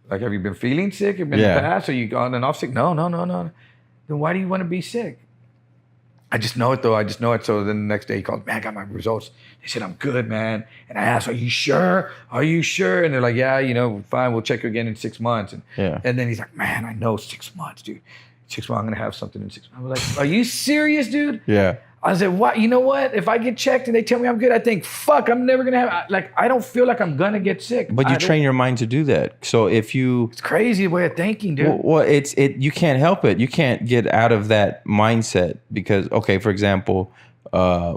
have you been feeling sick? Have you been in the past? Are you on and off sick? No. Then why do you want to be sick? I just know it, though. I just know it. So then the next day he called, man, I got my results. They said, I'm good, man. And I asked, are you sure? And they're like, yeah, fine. We'll check you again in 6 months. And then he's like, man, I know 6 months, dude. 6 months, I'm going to have something in 6 months. I was like, are you serious, dude? Yeah. I said, what? You know what? If I get checked and they tell me I'm good, I think, fuck, I'm never going to have, I don't feel like I'm going to get sick. But you train your mind to do that. So if you... It's crazy way of thinking, dude. Well, you can't help it. You can't get out of that mindset because, okay, for example, I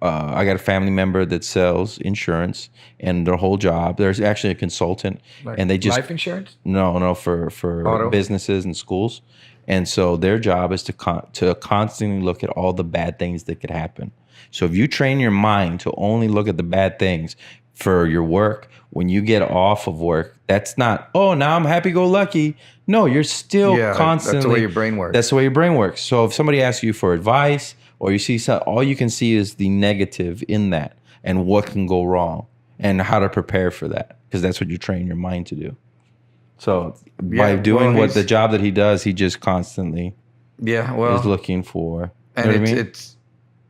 got a family member that sells insurance and their whole job, there's actually a consultant and they just... Life insurance? No, for Auto? businesses and schools. And so their job is to constantly look at all the bad things that could happen. So if you train your mind to only look at the bad things for your work, when you get off of work, that's not, oh, now I'm happy-go-lucky. No, you're still constantly. That's the way your brain works. That's the way your brain works. So if somebody asks you for advice or you see something, all you can see is the negative in that and what can go wrong and how to prepare for that because that's what you train your mind to do. So by doing the job that he does, he just constantly is looking for. And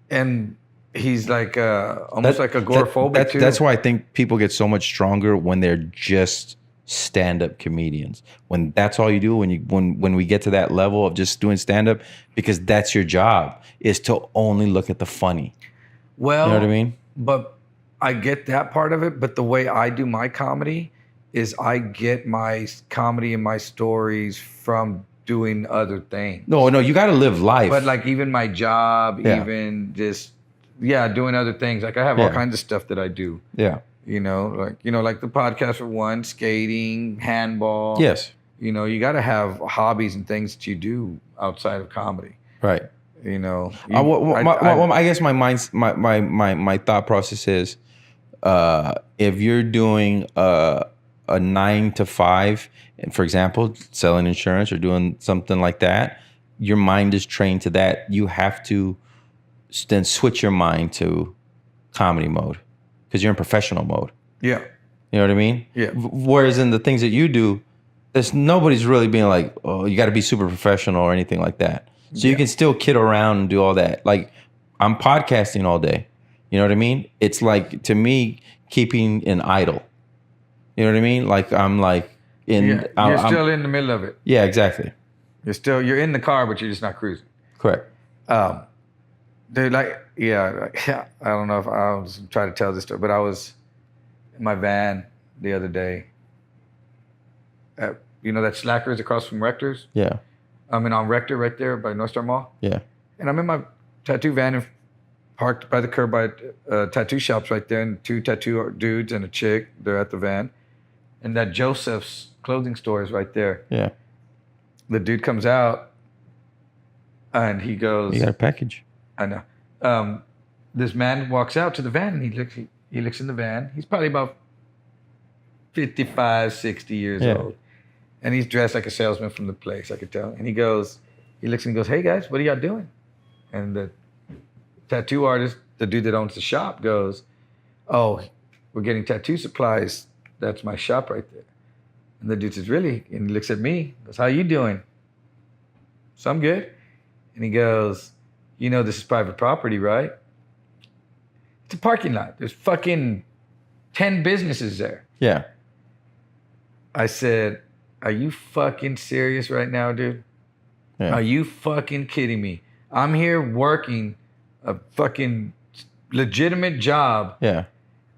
and he's like almost like agoraphobic too. That's why I think people get so much stronger when they're just stand-up comedians. When that's all you do, when we get to that level of just doing stand-up, because that's your job is to only look at the funny. Well, you know what I mean? But I get that part of it. But the way I do my comedy is I get my comedy and my stories from doing other things. No, you got to live life. But like even my job, even just, doing other things. Like I have all kinds of stuff that I do. Yeah. Like the podcast for one, skating, handball. Yes. You got to have hobbies and things that you do outside of comedy. Right. I guess my thought process is if you're doing a 9 to 5, and for example, selling insurance or doing something like that, your mind is trained to that. You have to then switch your mind to comedy mode because you're in professional mode. Yeah. You know what I mean? Yeah. Whereas in the things that you do, nobody's really being like, oh, you got to be super professional or anything like that. So you can still kid around and do all that. Like I'm podcasting all day. You know what I mean? It's like, to me, keeping an idol. You know what I mean? Like I'm like you're still in the middle of it. Yeah, exactly. You're in the car, but you're just not cruising. Correct. Dude, I don't know if I was trying to tell this story, but I was in my van the other day. That Slackers across from Rector's? Yeah. I'm on Rector right there by North Star Mall. Yeah. And I'm in my tattoo van and parked by the curb by tattoo shops right there, and 2 tattoo dudes and a chick. They're at the van. And that Joseph's clothing store is right there. Yeah. The dude comes out and he goes... You got a package. I know. this man walks out to the van and he looks in the van. He's probably about 55, 60 years old. And he's dressed like a salesman from the place, I could tell. And he looks and he goes, "Hey guys, what are y'all doing?" And the tattoo artist, the dude that owns the shop, goes, "Oh, we're getting tattoo supplies. That's my shop right there." And the dude says, "Really?" And he looks at me, goes, "How you doing?" "So I'm good." And he goes, "You know this is private property, right?" "It's a parking lot. There's fucking 10 businesses there." Yeah. I said, "Are you fucking serious right now, dude? Yeah. Are you fucking kidding me? I'm here working a fucking legitimate job. Yeah.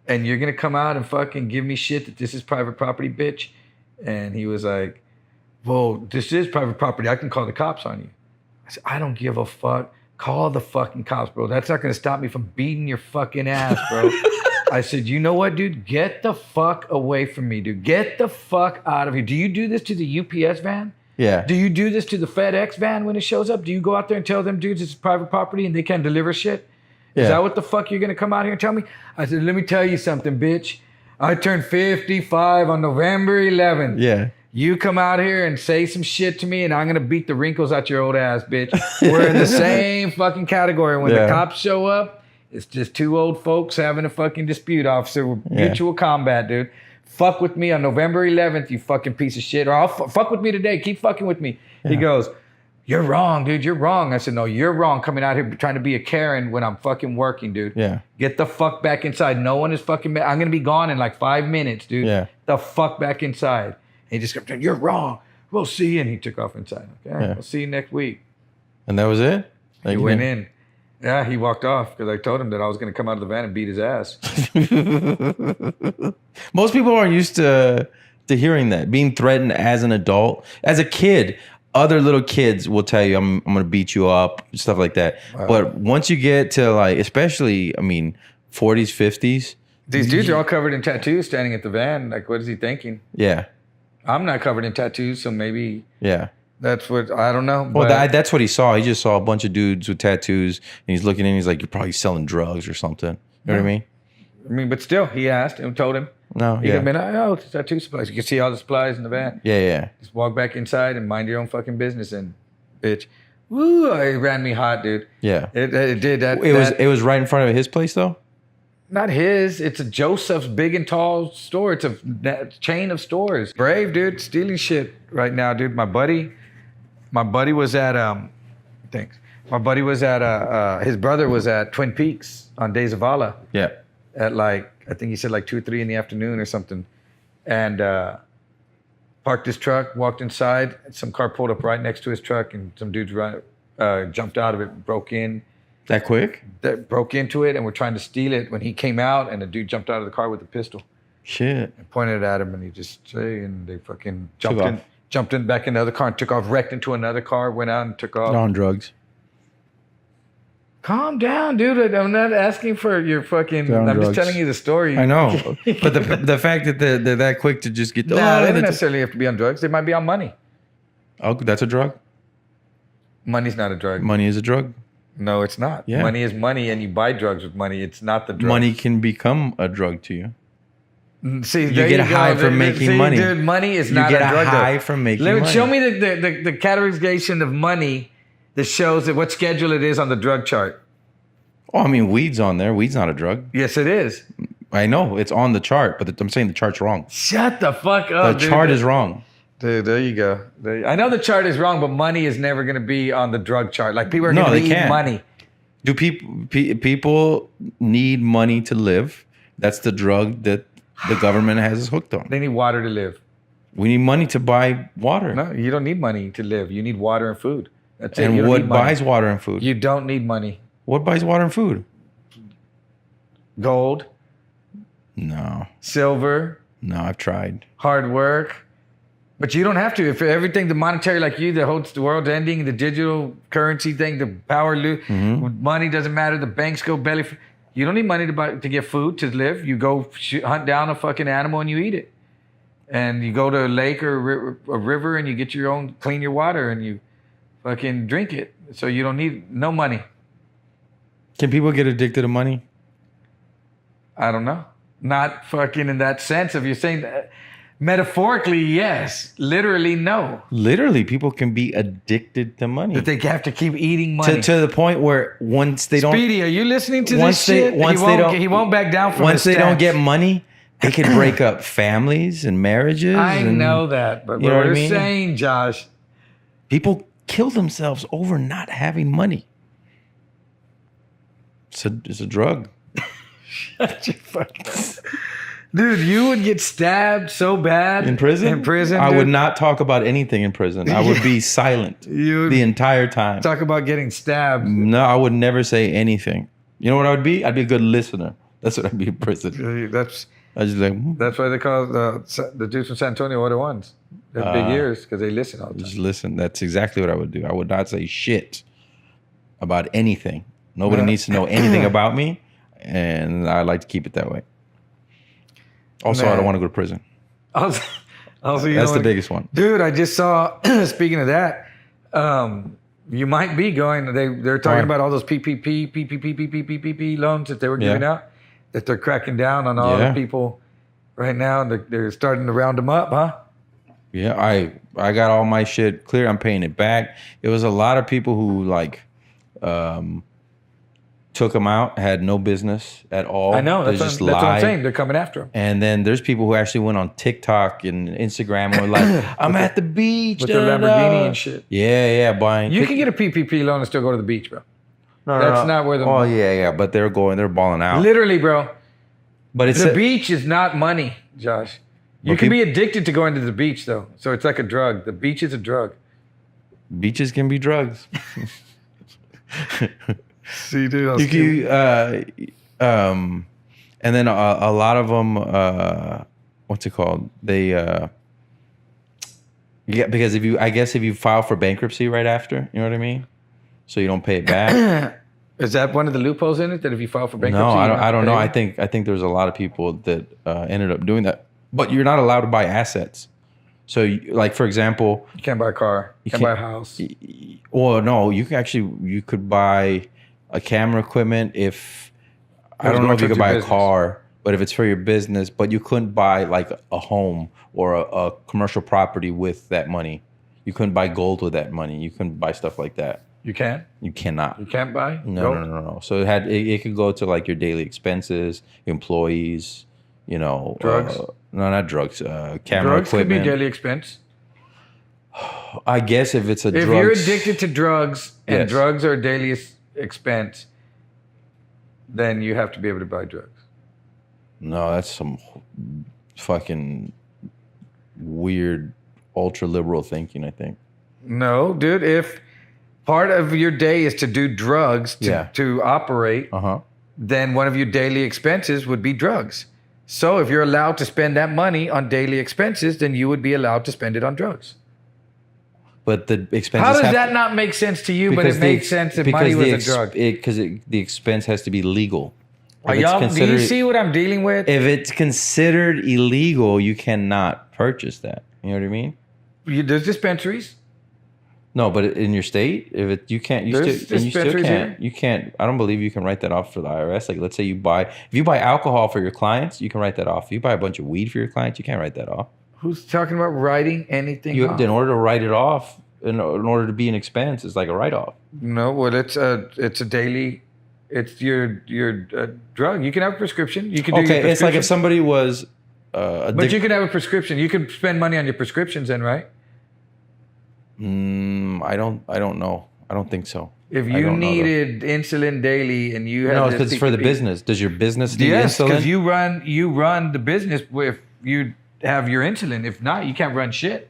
And you're going to come out and fucking give me shit that this is private property, bitch?" And he was like, "Well, this is private property. I can call the cops on you." I said, "I don't give a fuck. Call the fucking cops, bro. That's not going to stop me from beating your fucking ass, bro." I said, "You know what, dude? Get the fuck away from me, dude. Get the fuck out of here. Do you do this to the UPS van? Yeah. Do you do this to the FedEx van when it shows up? Do you go out there and tell them dudes it's private property and they can't deliver shit? Is that what the fuck you're going to come out here and tell me?" I said, "Let me tell you something, bitch. I turned 55 on November 11th. Yeah. You come out here and say some shit to me and I'm going to beat the wrinkles out your old ass, bitch. We're in the same fucking category. When the cops show up, it's just two old folks having a fucking dispute, officer. With mutual combat, dude. Fuck with me on November 11th, you fucking piece of shit. Or I'll fuck with me today. Keep fucking with me." He goes, "You're wrong, dude. You're wrong." I said, "No, you're wrong coming out here trying to be a Karen when I'm fucking working, dude. Yeah. Get the fuck back inside. No one is fucking... I'm going to be gone in like 5 minutes, dude. Yeah. The fuck back inside." And he just kept saying, "You're wrong. We'll see you." And he took off inside. Okay, "We'll see you next week." And that was it? He went in. Yeah, he walked off because I told him that I was going to come out of the van and beat his ass. Most people aren't used to hearing that, being threatened as an adult. As a kid, other little kids will tell you, I'm going to beat you up, stuff like that. Wow. But once you get to like, especially, 40s, 50s. These dudes are all covered in tattoos standing at the van. Like, what is he thinking? Yeah. I'm not covered in tattoos, so maybe... Yeah. That's what, I don't know. Well, that's what he saw. He just saw a bunch of dudes with tattoos, and he's looking in, he's like, "You're probably selling drugs or something." You know what I mean? But still, he asked and told him. No, he could have been, "Oh, it's tattoo supplies." You can see all the supplies in the van. Yeah. Just walk back inside and mind your own fucking business, and bitch. Woo, it ran me hot, dude. Yeah. It did that. It was right in front of his place, though? Not his. It's a Joseph's big and tall store. It's a chain of stores. Brave, dude. Stealing shit right now, dude. My buddy was at thanks. My buddy was at his brother was at Twin Peaks on Days of Allah. Yeah. At like, I think he said like 2 or 3 in the afternoon or something. And parked his truck, walked inside. Some car pulled up right next to his truck, and some dudes jumped out of it, broke in. That quick? Broke into it and were trying to steal it when he came out, and the dude jumped out of the car with a pistol. Shit. And pointed it at him, and he just and they fucking jumped in back in the other car and took off, wrecked into another car, went out and took off. They're on drugs. Calm down, dude. I'm not asking for your fucking... I'm just telling you the story. I know. But the fact that they're that quick to just get... No, they don't necessarily have to be on drugs. They might be on money. Oh, that's a drug? Money's not a drug. Money is a drug? No, it's not. Yeah. Money is money, and you buy drugs with money. It's not the drug. Money can become a drug to you. See, you get high from making money. Dude, money is not a drug. You get high from making money. Show me the categorization of money that shows what schedule it is on the drug chart. Oh, weed's on there. Weed's not a drug. Yes, it is. I know. It's on the chart, but I'm saying the chart's wrong. Shut the fuck up, The chart is wrong. Dude, there you go. I know the chart is wrong, but money is never going to be on the drug chart. Like, people are going to need money. Do people need money to live? That's the drug that the government has us hooked on. They need water to live. We need money to buy water. No, you don't need money to live. You need water and food. That's it. And what buys water and food? You don't need money. What buys water and food? Gold. No. Silver. No, I've tried. Hard work. But you don't have to. If everything, the monetary like you that holds the world ending, the digital currency thing, the power, money doesn't matter. The banks go belly. You don't need money to get food to live. You go hunt down a fucking animal and you eat it. And you go to a lake or a river and you get your own, clean your water and you fucking drink it. So you don't need no money. Can people get addicted to money? I don't know. Not fucking in that sense. If you're saying that, metaphorically, yes. Literally, no. Literally, people can be addicted to money. That they have to keep eating money. To the point where once they don't... Speedy, are you listening to once this shit? He won't back down from once his they don't stance. get money, they can break up families and marriages. I and, know that, but you know what what I we're mean? saying, Josh... People kill themselves over not having money. It's a drug. Shut your fucking mouth. Dude, you would get stabbed so bad In prison? In prison, I dude. would not talk about anything in prison. I would be silent You would the entire time. talk about getting stabbed. No, I would never say anything. You know what I would be? I'd be a good listener. That's what I'd be in prison. That's I just like that's why they call the dudes from San Antonio what the ones. They have big ears because they listen all the time. just listen. That's exactly what I would do. I would not say shit about anything. Nobody needs to know anything about me, and I like to keep it that way. Also, I Man. don't want to go to prison. Also, you That's know, the biggest one. Dude, I just saw. Speaking of that, you might be going. They're talking Why? about all those PPP loans that they were giving out. That they're cracking down on all the people right now. They're starting to round them up, huh? Yeah, I got all my shit clear. I'm paying it back. It was a lot of people who took them out, had no business at all. I know. They That's what I'm saying. They're coming after them. And then there's people who actually went on TikTok and Instagram and were like, I'm at the beach. With their Lamborghini and shit. Yeah, buying. You can get a PPP loan and still go to the beach, bro. No, That's not where the... Oh, yeah. But they're balling out. Literally, bro. But it's The beach is not money, Josh. You But can be addicted to going to the beach, though. So it's like a drug. The beach is a drug. beaches can be drugs. See, dude. And then a lot of them, what's it called? They, because if you file for bankruptcy right after, you know what I mean? So you don't pay it back. Is that one of the loopholes in it? That if you file for bankruptcy, No, I don't know. pay? I think there's a lot of people that ended up doing that, but you're not allowed to buy assets. So, like for example, You can't buy a car. You can't buy a house. Well, no, you could buy a camera equipment if I don't know if you could buy a car, but if it's for your business, but you couldn't buy like a home or a commercial property with that money. You couldn't buy gold with that money. You couldn't buy stuff like that. You can? You cannot. You can't buy? No. So it could go to like your daily expenses, employees, Drugs? No, not drugs. Camera Drugs could be equipment. daily expense. I guess if it's a If drugs, you're addicted to drugs and Yes. drugs are a daily expense, then you have to be able to buy drugs. No, that's some fucking weird ultra liberal thinking, I think. No, dude. If part of your day is to do drugs to operate, then one of your daily expenses would be drugs. So if you're allowed to spend that money on daily expenses, then you would be allowed to spend it on drugs. But the expenses. How does that not make sense to you? But it makes sense if money was a drug. Because the expense has to be legal. Do you see what I'm dealing with? If it's considered illegal, you cannot purchase that. You know what I mean? There's dispensaries. No, but in your state, you can't. You There's still dispensaries can't. here? You can't. I don't believe you can write that off for the IRS. Like, let's say if you buy alcohol for your clients, you can write that off. If you buy a bunch of weed for your clients, you can't write that off. Who's talking about writing anything off? In order to write it off, in order to be an expense, it's like a write-off. No, well, it's a daily. It's your drug. You can have a prescription. You can do your Okay, it's like prescription. if somebody was. But you can have a prescription. You can spend money on your prescriptions, then, right? I don't know. I don't think so. If I you don't know, though. needed insulin daily and you had No, this because it's for the PPP. business. Does your business need Yes, insulin? because you run the business if you have your insulin. If not, you can't run shit.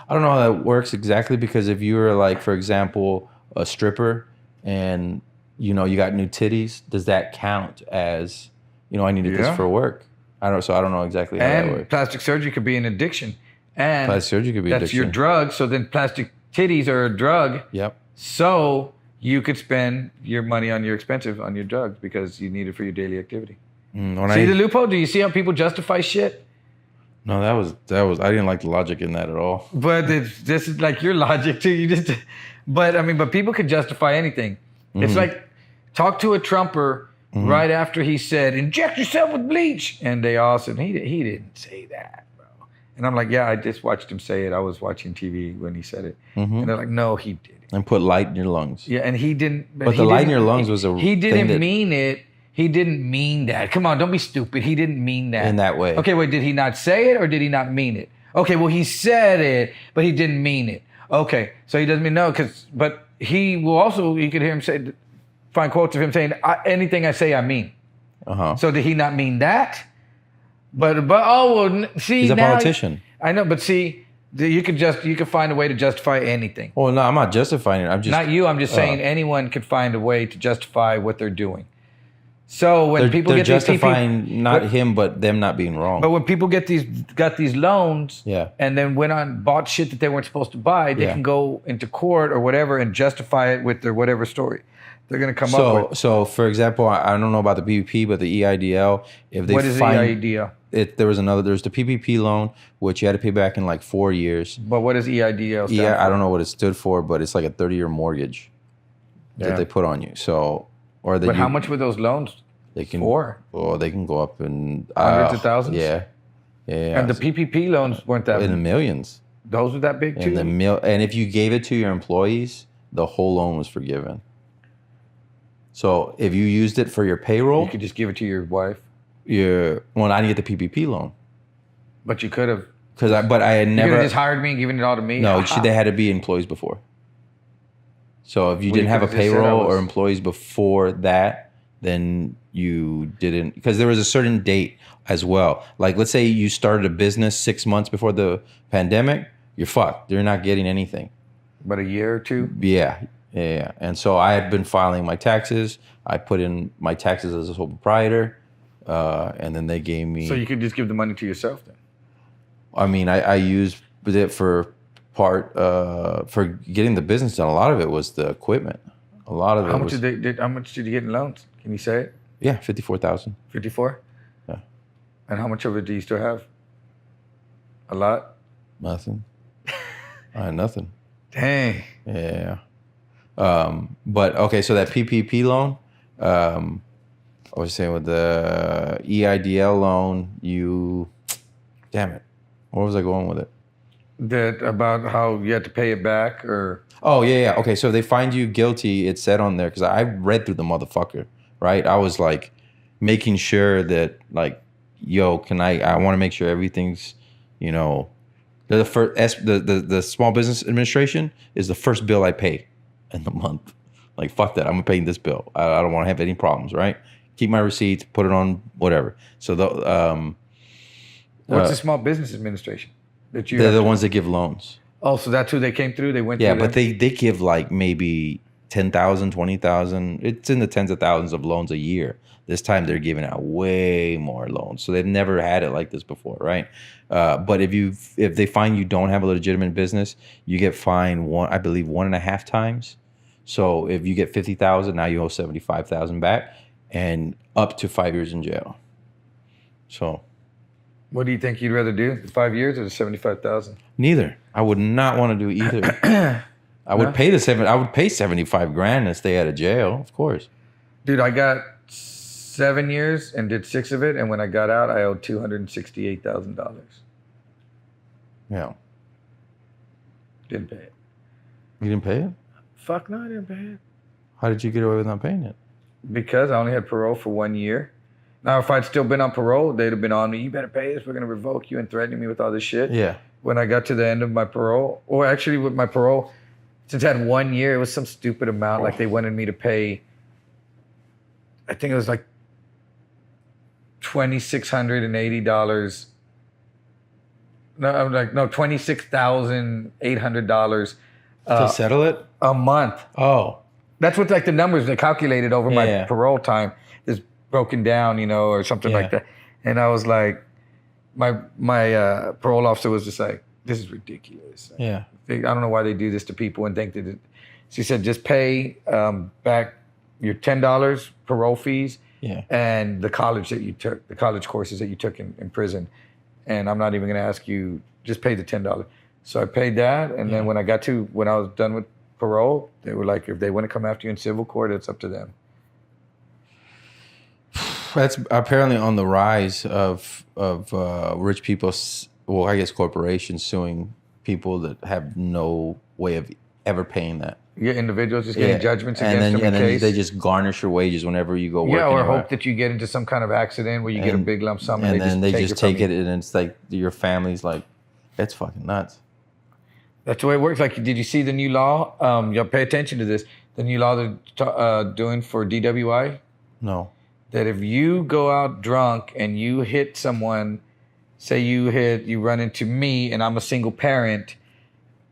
I don't know how that works exactly, because if you were like, for example, a stripper and you got new titties, does that count as I needed this for work? I don't know exactly how that And works. plastic surgery could be an addiction. And Plastic surgery could be that's addiction. your drug. So then plastic titties are a drug. Yep. So you could spend your money on your expensive on your drugs because you need it for your daily activity. See the loophole? Do you see how people justify shit? No, that was. I didn't like the logic in that at all. But this is like your logic too. But people can justify anything. It's like talk to a Trumper right after he said, inject yourself with bleach. And they all said, he didn't say that, bro. And I'm like, yeah, I just watched him say it. I was watching TV when he said it. And they're like, no, he didn't. And put light in your lungs. Yeah, and he didn't. But the light in your lungs was a He didn't thing mean it. He didn't mean that. Come on, don't be stupid. He didn't mean that. In that way. Okay, wait, did he not say it or did he not mean it? Okay, well, he said it, but he didn't mean it. Okay, so he doesn't mean no, but he will also, you could hear him say, find quotes of him saying, anything I say, I mean. So did he not mean that? But see, he's a now, politician. I know, but see, you could find a way to justify anything. Well, no, I'm not justifying it. I'm just not you. I'm just saying anyone could find a way to justify what they're doing. So when people get justifying these not him, but them not being wrong. But when people got these loans, Yeah. and then bought shit that they weren't supposed to buy, they can go into court or whatever and justify it with their whatever story they're going to come up with. So, for example, I don't know about the PPP, but the EIDL, if they What is the EIDL? There's the PPP loan, which you had to pay back in like 4 years. But what does EIDL stand for? Yeah, I don't know what it stood for, but it's like a 30-year mortgage that they put on you. So, but how much were those loans? They can for? Oh, they can go up in hundreds of thousands. Yeah. And the PPP loans weren't that in the millions. Those were that big too. And if you gave it to your employees, the whole loan was forgiven. So if you used it for your payroll, you could just give it to your wife. I didn't get the PPP loan. But you could have. But I had never. You could have just hired me and given it all to me. No, they had to be employees before. So if you didn't have a payroll or employees before that, then you didn't, because there was a certain date as well. Like, let's say you started a business 6 months before the pandemic, you're fucked. You're not getting anything. But a year or two? Yeah. And so I had been filing my taxes. I put in my taxes as a sole proprietor, and then they gave me. So you could just give the money to yourself then? I mean, I used it for getting the business done. A lot of it was the equipment. A lot of it. How much did you get in loans? Can you say it? Yeah, 54,000. 54? Yeah. And how much of it do you still have? A lot? Nothing. I had nothing. Dang. Yeah. But okay, so that PPP loan, I was saying with the EIDL loan, damn it. Where was I going with it? About how you had to pay it back or? Oh, yeah. Okay, so if they find you guilty, it said on there, because I read through the motherfucker, right? I was like making sure that like, yo, I want to make sure everything's, the first, the Small Business Administration is the first bill I pay in the month. Like, fuck that, I'm paying this bill. I don't want to have any problems, right? Keep my receipts, put it on whatever. So what's the Small Business Administration? They're the ones that give loans. Oh, so that's who they came through? They went through. Yeah, but they give like maybe 10,000, 20,000. It's in the tens of thousands of loans a year. This time they're giving out way more loans. So they've never had it like this before, right? But if they find you don't have a legitimate business, you get fined 1.5 times. So if you get 50,000, now you owe 75,000 back, and up to 5 years in jail. So, what do you think you'd rather do? The 5 years or the 75,000? Neither. I would not want to do either. I would pay I would pay 75 grand and stay out of jail, of course. Dude, I got 7 years and did 6 of it, and when I got out, I owed $268,000. Yeah. Didn't pay it. You didn't pay it? Fuck no, I didn't pay it. How did you get away with not paying it? Because I only had parole for 1 year. Now, if I'd still been on parole, they'd have been on me. You better pay this. We're going to revoke you, and threatening me with all this shit. Yeah. When I got to the end of my parole, or actually with my parole, since I had 1 year, it was some stupid amount. Like they wanted me to pay, I think it was like $2,680. No, I'm like, no, $26,800. To settle it? A month. Oh. That's what like the numbers they calculated over my parole time is broken down, or something like that. And I was like, my parole officer was just like, this is ridiculous. Yeah. I don't know why they do this to people and think that she said, just pay back your $10 parole fees and the college that you took, the college courses that you took in prison. And I'm not even going to ask you, just pay the $10. So I paid that. And then when I was done with parole. They were like, if they want to come after you in civil court, it's up to them. That's apparently on the rise of rich people, well, I guess corporations suing people that have no way of ever paying that. Yeah, individuals just getting judgments against them in and then case. they just garnish your wages whenever you go work. Yeah, or anywhere. hope that you get into some kind of accident where you get a big lump sum, and then they just take it. And it's like your family's like, it's fucking nuts. That's the way it works. Like, did you see the new law? Y'all pay attention to this. The new law they're doing for DWI. No. That if you go out drunk and you hit someone, say you run into me and I'm a single parent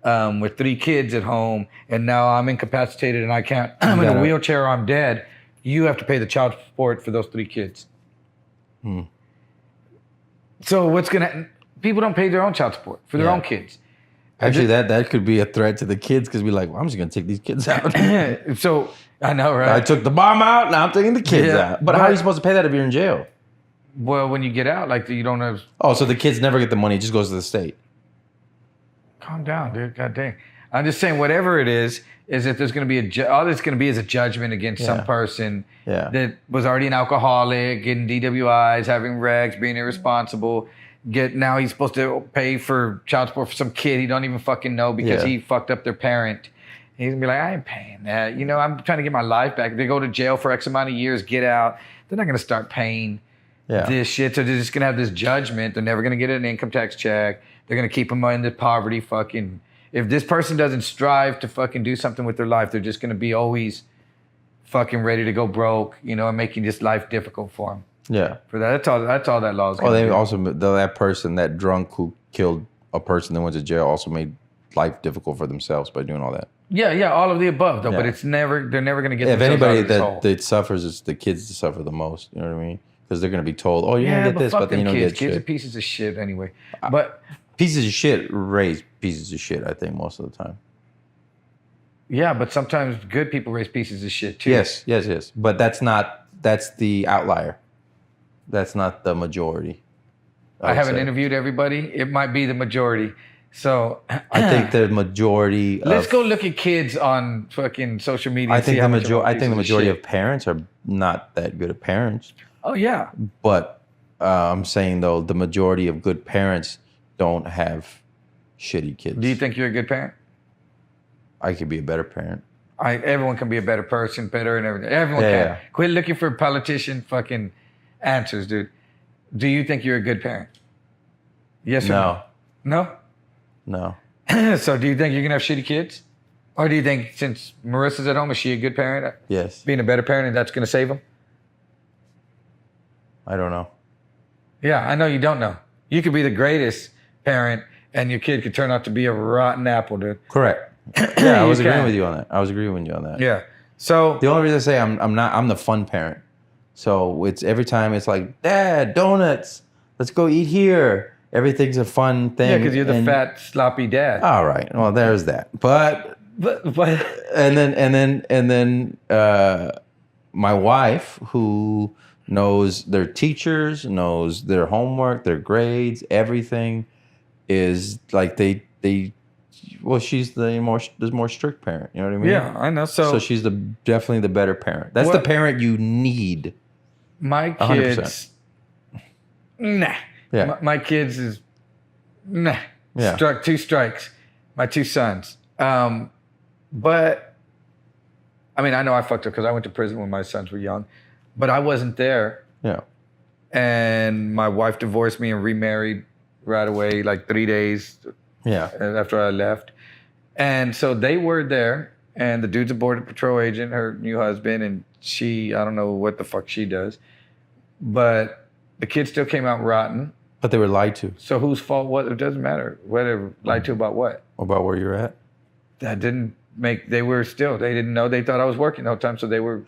with 3 kids at home, and now I'm incapacitated and I'm in a wheelchair or I'm dead, you have to pay the child support for those 3 kids. So people don't pay their own child support for their own kids. Actually, that could be a threat to the kids because we're like, well, I'm just going to take these kids out. So, I know, right? I took the bomb out, now I'm taking the kids out. But how are you supposed to pay that if you're in jail? Well, when you get out, like, you don't have... Oh, so the kids never get the money, it just goes to the state. Calm down, dude. God dang. I'm just saying, whatever it is that there's going to be all there's going to be is a judgment against some person that was already an alcoholic, getting DWIs, having regs, being irresponsible. Now he's supposed to pay for child support for some kid he don't even fucking know because he fucked up their parent. He's going to be like, I ain't paying that. You know, I'm trying to get my life back. If they go to jail for X amount of years, get out, they're not going to start paying this shit. So they're just going to have this judgment. They're never going to get an income tax check. They're going to keep them in the poverty fucking... If this person doesn't strive to fucking do something with their life, they're just going to be always fucking ready to go broke, you know, and making this life difficult for them. Yeah. For that, that's all that law is going to do. Also, that person, that drunk who killed a person that went to jail also made life difficult for themselves by doing all that. Yeah, all of the above, though. But they're never going to get themselves out of this hole. If anybody that suffers, it's the kids that suffer the most. You know what I mean? Because they're going to be told, oh, you're going to get this, but then you don't get shit. Kids are pieces of shit anyway. But pieces of shit raise pieces of shit, I think, most of the time. Yeah, but sometimes good people raise pieces of shit, too. Yes. But that's the outlier. That's not the majority. I haven't interviewed everybody. It might be the majority. So I think the majority. Let's go look at kids on fucking social media. I think the majority of parents are not that good at parents. Oh yeah. But I'm saying though, the majority of good parents don't have shitty kids. Do you think you're a good parent? I could be a better parent. Everyone can be a better person, better and everything. Everyone can. Yeah. Quit looking for politician fucking answers, dude. Do you think you're a good parent? Yes or no? No? No. So do you think you're going to have shitty kids? Or do you think since Marissa's at home, is she a good parent? Yes. Being a better parent and that's going to save them? I don't know. Yeah, I know you don't know. You could be the greatest parent and your kid could turn out to be a rotten apple, dude. Correct. Yeah, I was agreeing with you on that. Yeah. So the only reason I say I'm the fun parent. So it's every time it's like, Dad, donuts. Let's go eat here. Everything's a fun thing. Yeah, because you're the fat, sloppy dad. All right. Well, there's that. But and then my wife, who knows their teachers, knows their homework, their grades, everything, is like she's the more strict parent. You know what I mean? Yeah, I know. So she's definitely the better parent. That's the parent you need. My kids, 100%. Nah. Yeah. My kids is, nah. Yeah. 2 strikes. My 2 sons. But, I mean, I know I fucked up because I went to prison when my sons were young, but I wasn't there. Yeah. And my wife divorced me and remarried right away, like 3 days after I left. And so they were there, and the dude's a border patrol agent, her new husband, and she, I don't know what the fuck she does, but the kids still came out rotten. But they were lied to. So whose fault was it? It doesn't matter. Whatever. Lied to about what? About where you're at? That didn't make, they didn't know. They thought I was working the whole time, so they were,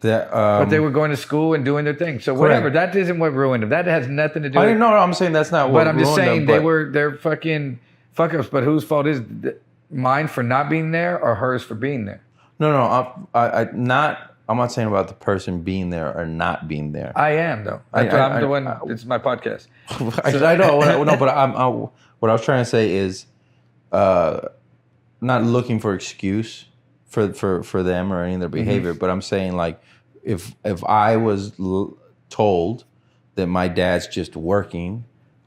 but they were going to school and doing their thing. So whatever. Correct. That isn't what ruined them. That has nothing to do with it. No, I'm saying that's not what ruined them. But I'm just saying they're fucking fuck ups. But whose fault is it? Mine for not being there or hers for being there? No. I'm not saying about the person being there or not being there. I am though. I'm the one. It's my podcast. I know. No, but what I was trying to say is, not looking for excuse, for them or any of their behavior. But I'm saying, like, if I was told that my dad's just working,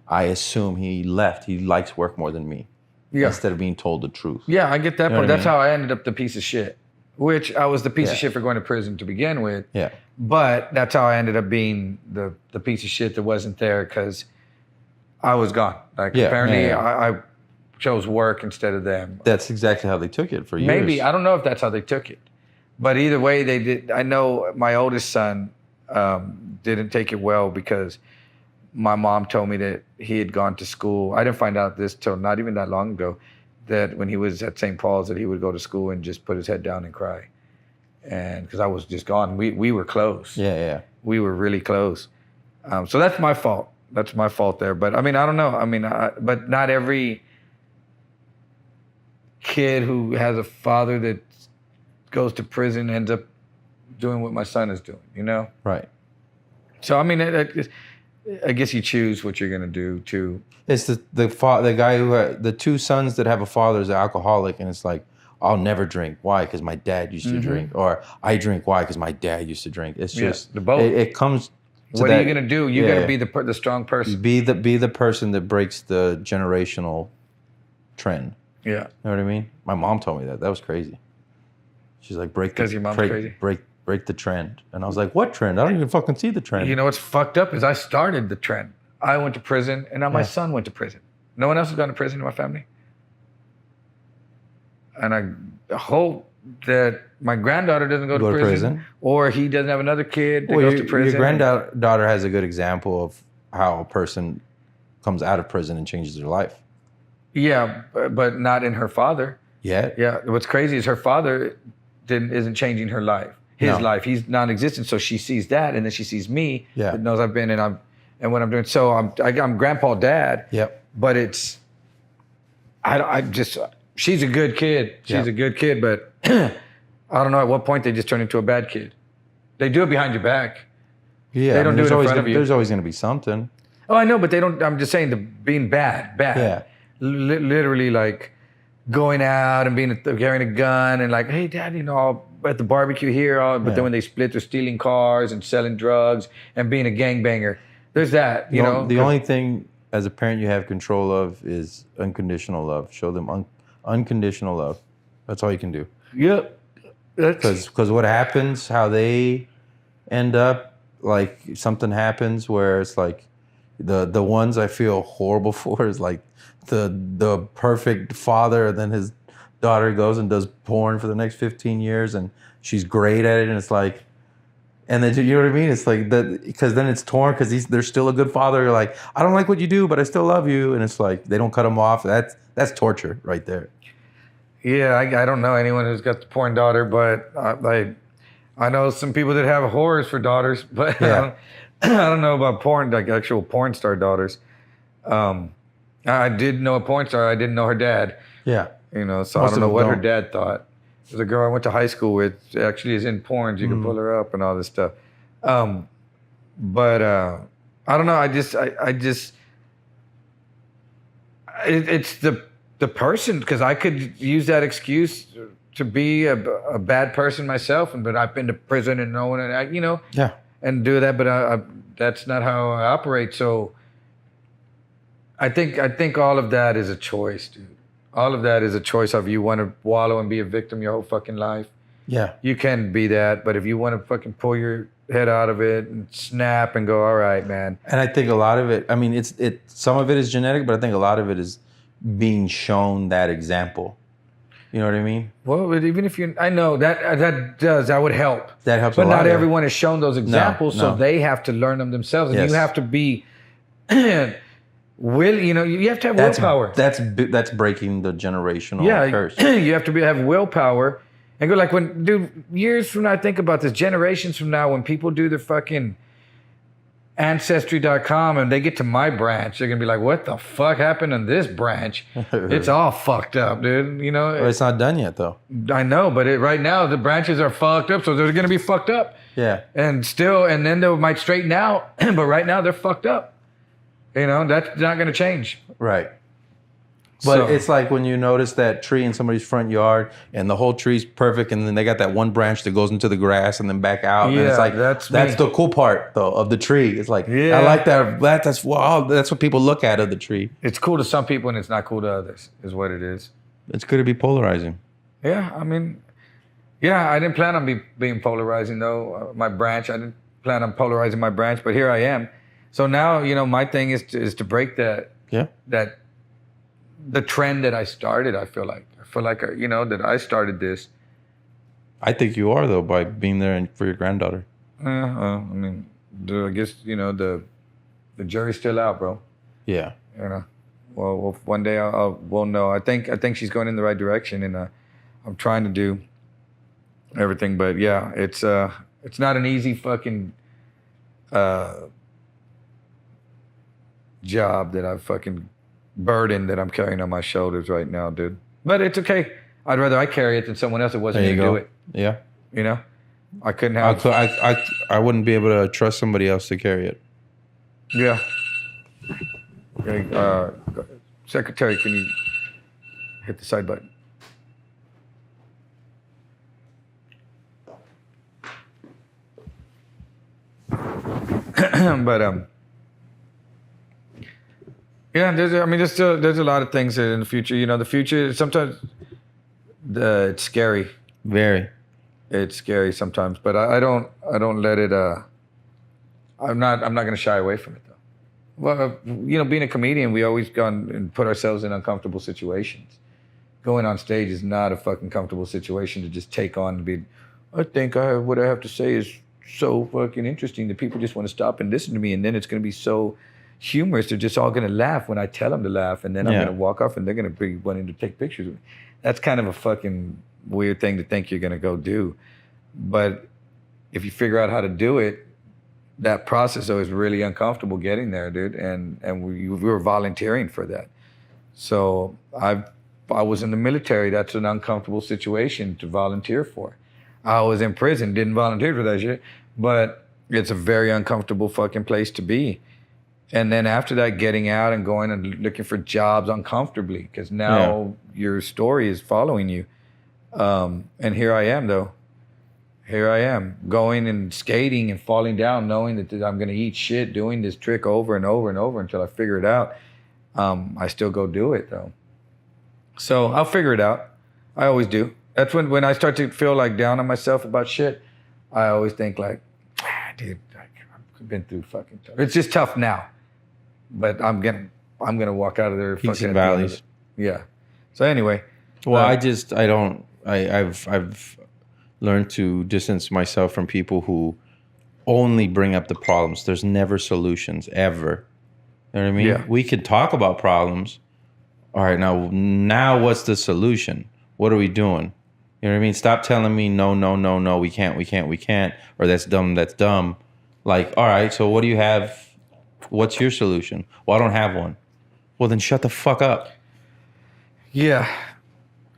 I assume he left. He likes work more than me. Yeah. Instead of being told the truth. Yeah, I get that You know part. what I That's mean? how I ended up the piece of shit. Which I was the piece of Yeah. shit for going to prison to begin with. Yeah. But that's how I ended up being the piece of shit that wasn't there because I was gone. Like Yeah, apparently yeah. I chose work instead of them. That's exactly how they took it for years. Maybe, I don't know if that's how they took it. But either way, they did. I know my oldest son didn't take it well because my mom told me that he had gone to school. I didn't find out this till not even that long ago, that when he was at St. Paul's, that he would go to school and just put his head down and cry. And because I was just gone, we were close. Yeah. We were really close. So that's my fault. That's my fault there. But I mean, I don't know. I mean, but not every kid who has a father that goes to prison ends up doing what my son is doing, you know? Right. So, I mean, I guess you choose what you're going to do too. It's the guy who the two sons that have a father is an alcoholic, and it's like, I'll never drink. Why? Because my dad used to drink. Or I drink. Why? Because my dad used to drink. It's just the both. It comes. To What that, are you going to do? You got to be the strong person. Be the person that breaks the generational trend. Yeah. You know what I mean? My mom told me that. That was crazy. She's like, Because your mom's crazy? Break the trend. And I was like, what trend? I don't even fucking see the trend. You know what's fucked up is I started the trend. I went to prison, and now my son went to prison. No one else has gone to prison in my family. And I hope that my granddaughter doesn't go to prison, or he doesn't have another kid that goes to prison. Your granddaughter has a good example of how a person comes out of prison and changes their life. Yeah, but not in her father. Yeah. Yeah. What's crazy is her father isn't changing her life. His life. He's non-existent. So she sees that, and then she sees me. Yeah. That knows I've been and what I'm doing. So I'm grandpa dad. Yep. But it's she's a good kid. She's a good kid, but I don't know at what point they just turn into a bad kid. They do it behind your back. Yeah. They don't do it in front of you. There's always going to be something. Oh, I know, but they don't. I'm just saying being bad. Yeah. Literally, like going out and carrying a gun and like, hey, dad, I'll at the barbecue here. But then when they split, they're stealing cars and selling drugs and being a gangbanger. There's that, you know. The only thing as a parent you have control of is unconditional love. Show them unconditional love. That's all you can do. Yep. Because what happens, how they end up, like something happens where it's like the ones I feel horrible for is like the perfect father, and then his daughter goes and does porn for the next 15 years and she's great at it, and it's like, and then you know what I mean? It's like that, because then it's torn because they're still a good father. You're like, I don't like what you do, but I still love you, and it's like they don't cut him off. That's torture right there. Yeah, I don't know anyone who's got the porn daughter, but I know some people that have horrors for daughters, but Yeah. I don't know about porn, like actual porn star daughters. I did know a porn star. I didn't know her dad. Yeah. So Most I don't of know them what her don't. dad thought. There's a girl I went to high school with. She actually is in porn. You can pull her up and all this stuff. But I don't know. It's the person, because I could use that excuse to be a bad person myself, but I've been to prison and no one, Yeah. and do that. But that's not how I operate. So I think all of that is a choice, dude. All of that is a choice of you want to wallow and be a victim your whole fucking life. Yeah. You can be that, but if you want to fucking pull your head out of it and snap and go, all right, man. And I think a lot of it, I mean, some of it is genetic, but I think a lot of it is being shown that example. You know what I mean? Well, but even if I know that would help. That helps but a lot. not yeah. everyone is shown those examples, so no. they have to learn them themselves, and Yes. you have to be you have to have willpower. That's breaking the generational curse. You have to have willpower and go like years from now, think about this, generations from now, when people do their fucking Ancestry.com and they get to my branch, they're going to be like, what the fuck happened in this branch? It's all fucked up, dude. Well, it's not done yet, though. I know, but right now the branches are fucked up, so they're going to be fucked up. Yeah. And then they might straighten out, but right now they're fucked up. That's not going to change. Right. But So- it's like when you notice that tree in somebody's front yard and the whole tree's perfect, and then they got that one branch that goes into the grass and then back out. And it's Yeah, like that's the cool part though of the tree. It's like Yeah. I like that. That's wow. That's what people look at of the tree. It's cool to some people and it's not cool to others, is what it is. It's good to be polarizing. Yeah, I mean, yeah, I didn't plan on being polarizing though. My branch, I didn't plan on polarizing my branch, but here I am. So now, my thing is to break that the trend that I started. I feel like that I started this. I think you are though by being there for your granddaughter. I mean, I guess the jury's still out, bro. Yeah. Well, one day we'll know. I think she's going in the right direction, and I'm trying to do everything. But yeah, it's not an easy fucking job that I've fucking burden that I'm carrying on my shoulders right now, dude. But it's okay. I'd rather I carry it than someone else that wasn't going to do it. Yeah. I couldn't have. I wouldn't be able to trust somebody else to carry it. Yeah. Okay, Secretary, can you hit the side button? But yeah, there's a lot of things in the future. The future sometimes it's scary. Very. It's scary sometimes, but I don't let it. I'm not going to shy away from it though. Well, being a comedian, we always gone and put ourselves in uncomfortable situations. Going on stage is not a fucking comfortable situation to just take on and be. I think what I have to say is so fucking interesting that people just want to stop and listen to me, and then it's going to be so humorous. They're just all going to laugh when I tell them to laugh, and then I'm going to walk off and they're going to be wanting to take pictures with me. That's kind of a fucking weird thing to think you're going to go do. But if you figure out how to do it, that process though is really uncomfortable getting there, dude. And we were volunteering for that. So I was in the military. That's an uncomfortable situation to volunteer for. I was in prison, didn't volunteer for that shit, but it's a very uncomfortable fucking place to be. And then after that, getting out and going and looking for jobs uncomfortably, because now your story is following you. And here I am, though. Here I am, going and skating and falling down, knowing that I'm going to eat shit, doing this trick over and over and over until I figure it out. I still go do it, though. So I'll figure it out. I always do. That's when I start to feel like down on myself about shit, I always think like, dude, I've been through fucking tough. It's just tough now. But I'm gonna walk out of there. Peaks and valleys. Yeah. So anyway. Well, I've learned to distance myself from people who only bring up the problems. There's never solutions ever. You know what I mean? Yeah. We can talk about problems. All right, now what's the solution? What are we doing? You know what I mean? Stop telling me no, we can't, or that's dumb. Like, all right, so what do you have? What's your solution? Well, I don't have one. Well, then shut the fuck up. Yeah.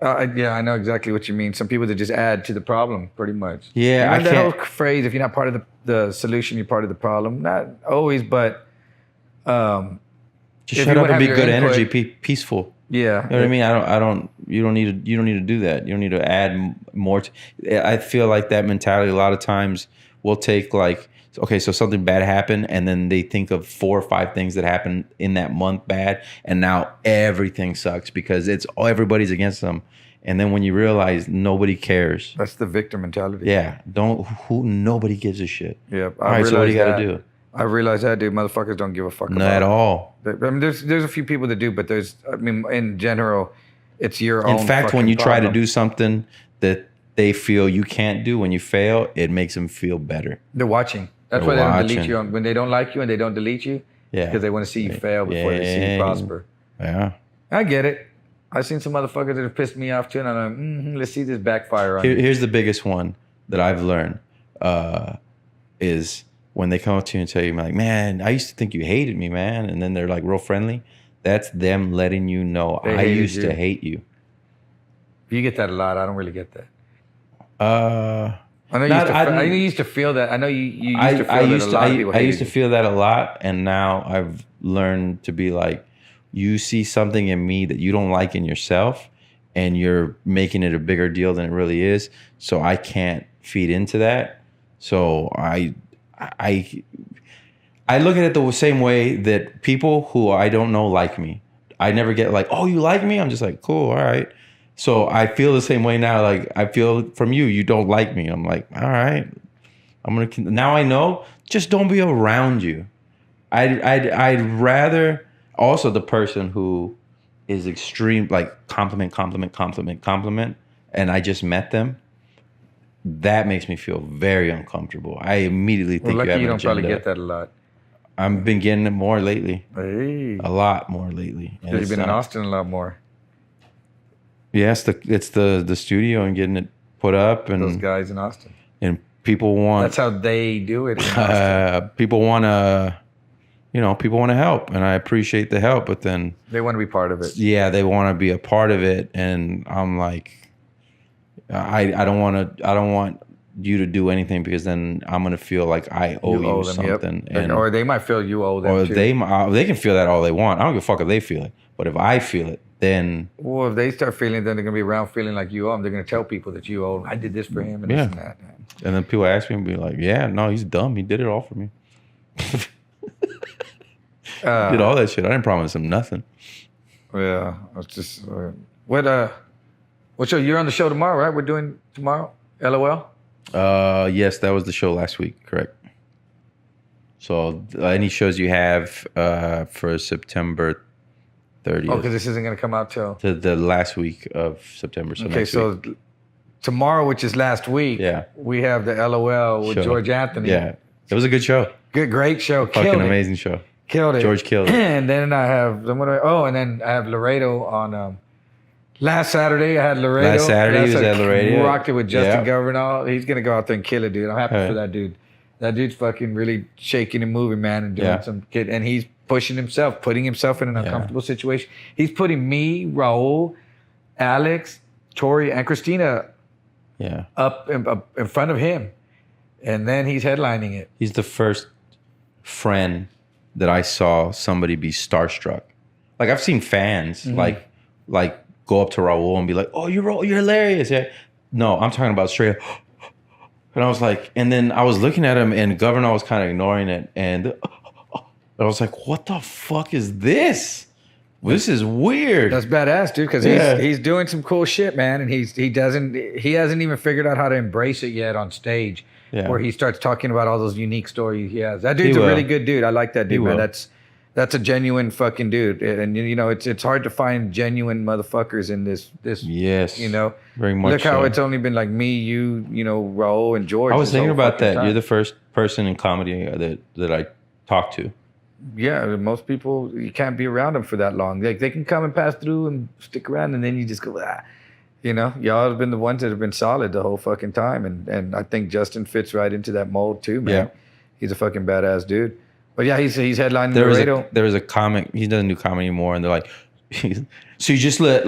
I know exactly what you mean. Some people that just add to the problem, pretty much. Yeah, that whole phrase, if you're not part of the solution, you're part of the problem. Not always, but just shut up and be good energy, peaceful. Yeah. You know what I mean? You don't need to do that. You don't need to add more. I feel like that mentality a lot of times will take like, okay, so something bad happened, and then they think of 4 or 5 things that happened in that month bad, and now everything sucks because everybody's against them. And then when you realize nobody cares. That's the victim mentality. Yeah. Nobody gives a shit. Yeah. All right, so what do you got to do? I realize that, dude. Motherfuckers don't give a fuck Not at all. I mean, there's a few people that do, but in general, it's your own. In fact, when you try problem. to do something that they feel you can't do, when you fail, it makes them feel better. They're watching. That's why they don't delete you when they don't like you and they don't delete you. Yeah. Because they want to see you fail before they see you prosper. Yeah. I get it. I've seen some motherfuckers that have pissed me off too, and I'm like, let's see this backfire on you. Here's the biggest one that I've learned is when they come up to you and tell you, like, man, I used to think you hated me, man. And then they're like real friendly. That's them letting you know I used to hate you. You get that a lot. I don't really get that. I know you used to feel that. I know you used to feel that a lot of people hated I used to feel that a lot, and now I've learned to be like, you see something in me that you don't like in yourself, and you're making it a bigger deal than it really is. So I can't feed into that. So I look at it the same way that people who I don't know like me. I never get like, oh, you like me? I'm just like, cool, all right. So I feel the same way now. Like I feel from you, you don't like me. I'm like, all right, now I know. Just don't be around you. I'd rather also the person who is extreme, like compliment, and I just met them. That makes me feel very uncomfortable. I immediately think lucky you have you an don't probably agenda. get that a lot. I've been getting it more lately. Hey. A lot more lately. And You've been in Austin a lot more. Yeah, it's the studio and getting it put up, and Those guys in Austin. and people want. That's how they do it in Austin. People want to, people want to help, and I appreciate the help, but then They want to be part of it. yeah, they want to be a part of it, and I'm like, I don't want you to do anything, because then I'm gonna feel like I owe you them, something, yep. and Or they might feel you owe them or too. they can feel that all they want. I don't give a fuck if they feel it, but if I feel it, then Well, if they start feeling, then they're gonna be around feeling like you owe them. They're gonna tell people that you owe them. I did this for him and this and that. and then people ask me and be like, yeah, no, he's dumb. He did it all for me. Did all that shit. I didn't promise him nothing. Yeah, it's just what show? You're on the show tomorrow, right? We're doing tomorrow. LOL. Yes, that was the show last week. Correct. So any shows you have for September 30th? Oh, because this isn't gonna come out till the last week of September. So okay. next So week. tomorrow, which is last week, Yeah. we have the LOL with Show. George Anthony. Yeah, it was a good show. Great show. Fucking Killed it. amazing show. Killed it. George killed it. And then I have and then I have Laredo on last Saturday. I had Laredo. Last Saturday he was at Laredo. Rocked it with Justin Yeah. Governal. He's gonna go out there and kill it, dude. I'm happy for that dude. That dude's fucking really shaking and moving, man, and doing some kid. And he's pushing himself, putting himself in an uncomfortable situation. He's putting me, Raul, Alex, Tori, and Christina up in front of him. And then he's headlining it. He's the first friend that I saw somebody be starstruck. Like I've seen fans like go up to Raul and be like, "Oh, you're hilarious." Yeah. No, I'm talking about straight up. And I was like, and then I was looking at him, and Governor was kind of ignoring it, and I was like, "What the fuck is this? This is weird." That's badass, dude, because he's doing some cool shit, man, and he hasn't even figured out how to embrace it yet on stage, where he starts talking about all those unique stories he has. That dude's a really good dude. I like that dude, man. That's a genuine fucking dude, and it's hard to find genuine motherfuckers in this. Yes, very much. Look how it's only been like me, you, Raul, and George. I was thinking about that. Time. You're the first person in comedy that I talked to. Yeah, most people, you can't be around them for that long. Like they can come and pass through and stick around, and then you just go, y'all have been the ones that have been solid the whole fucking time, and I think Justin fits right into that mold too, man. Yeah. He's a fucking badass dude. But yeah, he's headlining Laredo. There was a comic. He doesn't do comedy anymore, and they're like, "So you just let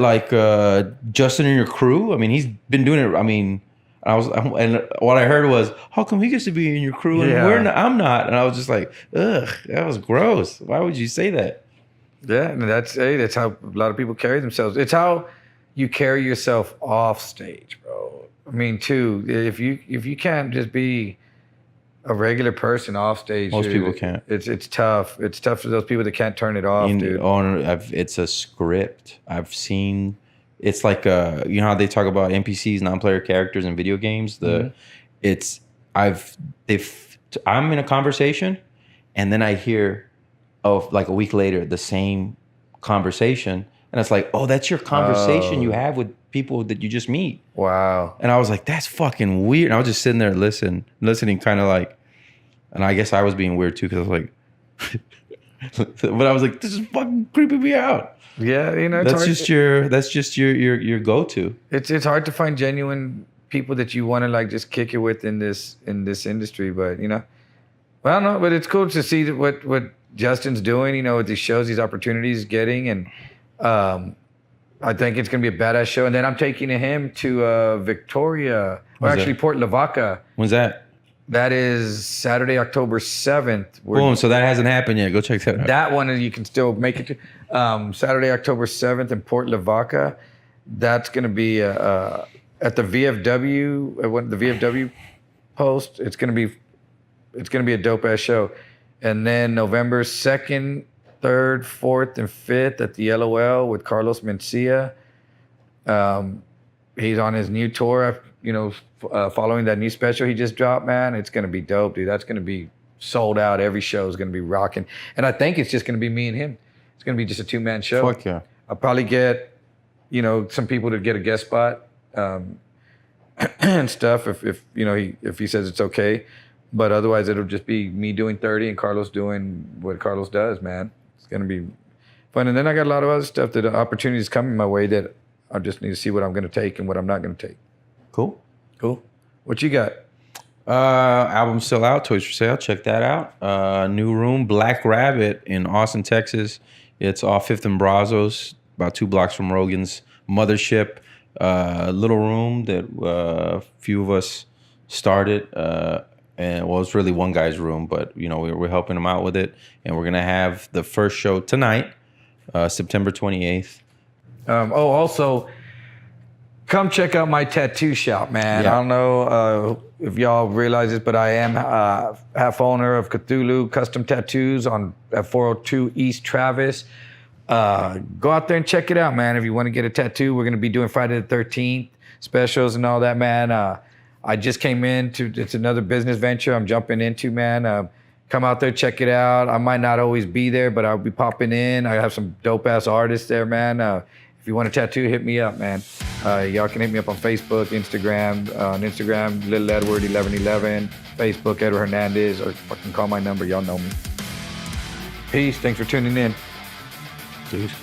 Justin in your crew?" I mean, he's been doing it. I mean, and what I heard was, "How come he gets to be in your crew and I'm not?" And I was just like, "Ugh, that was gross. Why would you say that?" Yeah, and that's how a lot of people carry themselves. It's how you carry yourself off stage, bro. I mean, too, if you can't just be a regular person off stage, Most people can't. It's tough. It's tough for those people that can't turn it off, dude. It's a script. I've seen. It's like how they talk about NPCs, non-player characters in video games. I'm in a conversation, and then I hear, like a week later, the same conversation, and it's like, oh, that's your conversation you have with people that you just meet. Wow. And I was like, that's fucking weird. And I was just sitting there listening, kind of like, and I guess I was being weird too, because I was like, but I was like, this is fucking creeping me out. Yeah, it's that's just your go-to. It's hard to find genuine people that you want to like just kick it with in this industry, but well, no, but it's cool to see what Justin's doing, with these shows, these opportunities he's getting, and I think it's gonna be a badass show. And then I'm taking him to Victoria, or actually Port Lavaca. When's that? That is Saturday, October 7th. Boom. So that hasn't happened yet. Go check that out. That one you can still make it to. Saturday, October 7th in Port Lavaca. That's going to be at the VFW, the VFW post. It's going to be a dope ass show. And then November 2nd, 3rd, 4th, and 5th at the LOL with Carlos Mencia. He's on his new tour, following that new special he just dropped, man. It's going to be dope, dude. That's going to be sold out. Every show is going to be rocking. And I think it's just going to be me and him. It's going to be just a 2-man show. Fuck yeah. I'll probably get, some people to get a guest spot and stuff if he says it's okay. But otherwise, it'll just be me doing 30 and Carlos doing what Carlos does, man. It's going to be fun. And then I got a lot of other stuff that opportunities coming my way that I just need to see what I'm going to take and what I'm not going to take. Cool. What you got? Album still out, toys for sale. Check that out. New room, Black Rabbit in Austin, Texas. It's off 5th and Brazos, about 2 blocks from Rogan's Mothership. Little room that a few of us started. And it's really one guy's room, but we're helping him out with it. And we're gonna have the first show tonight, September 28th. Also, come check out my tattoo shop, man. Yeah. I don't know if y'all realize this, but I am half owner of Cthulhu Custom Tattoos at 402 East Travis. Go out there and check it out, man. If you want to get a tattoo, we're going to be doing Friday the 13th specials and all that, man. I just came it's another business venture I'm jumping into, man. Come out there, check it out. I might not always be there, but I'll be popping in. I have some dope ass artists there, man. If you want a tattoo, hit me up, man. Y'all can hit me up on Facebook, Instagram. On Instagram, Little Edward 1111. Facebook, Edward Hernandez, or fucking call my number. Y'all know me. Peace. Thanks for tuning in. Peace.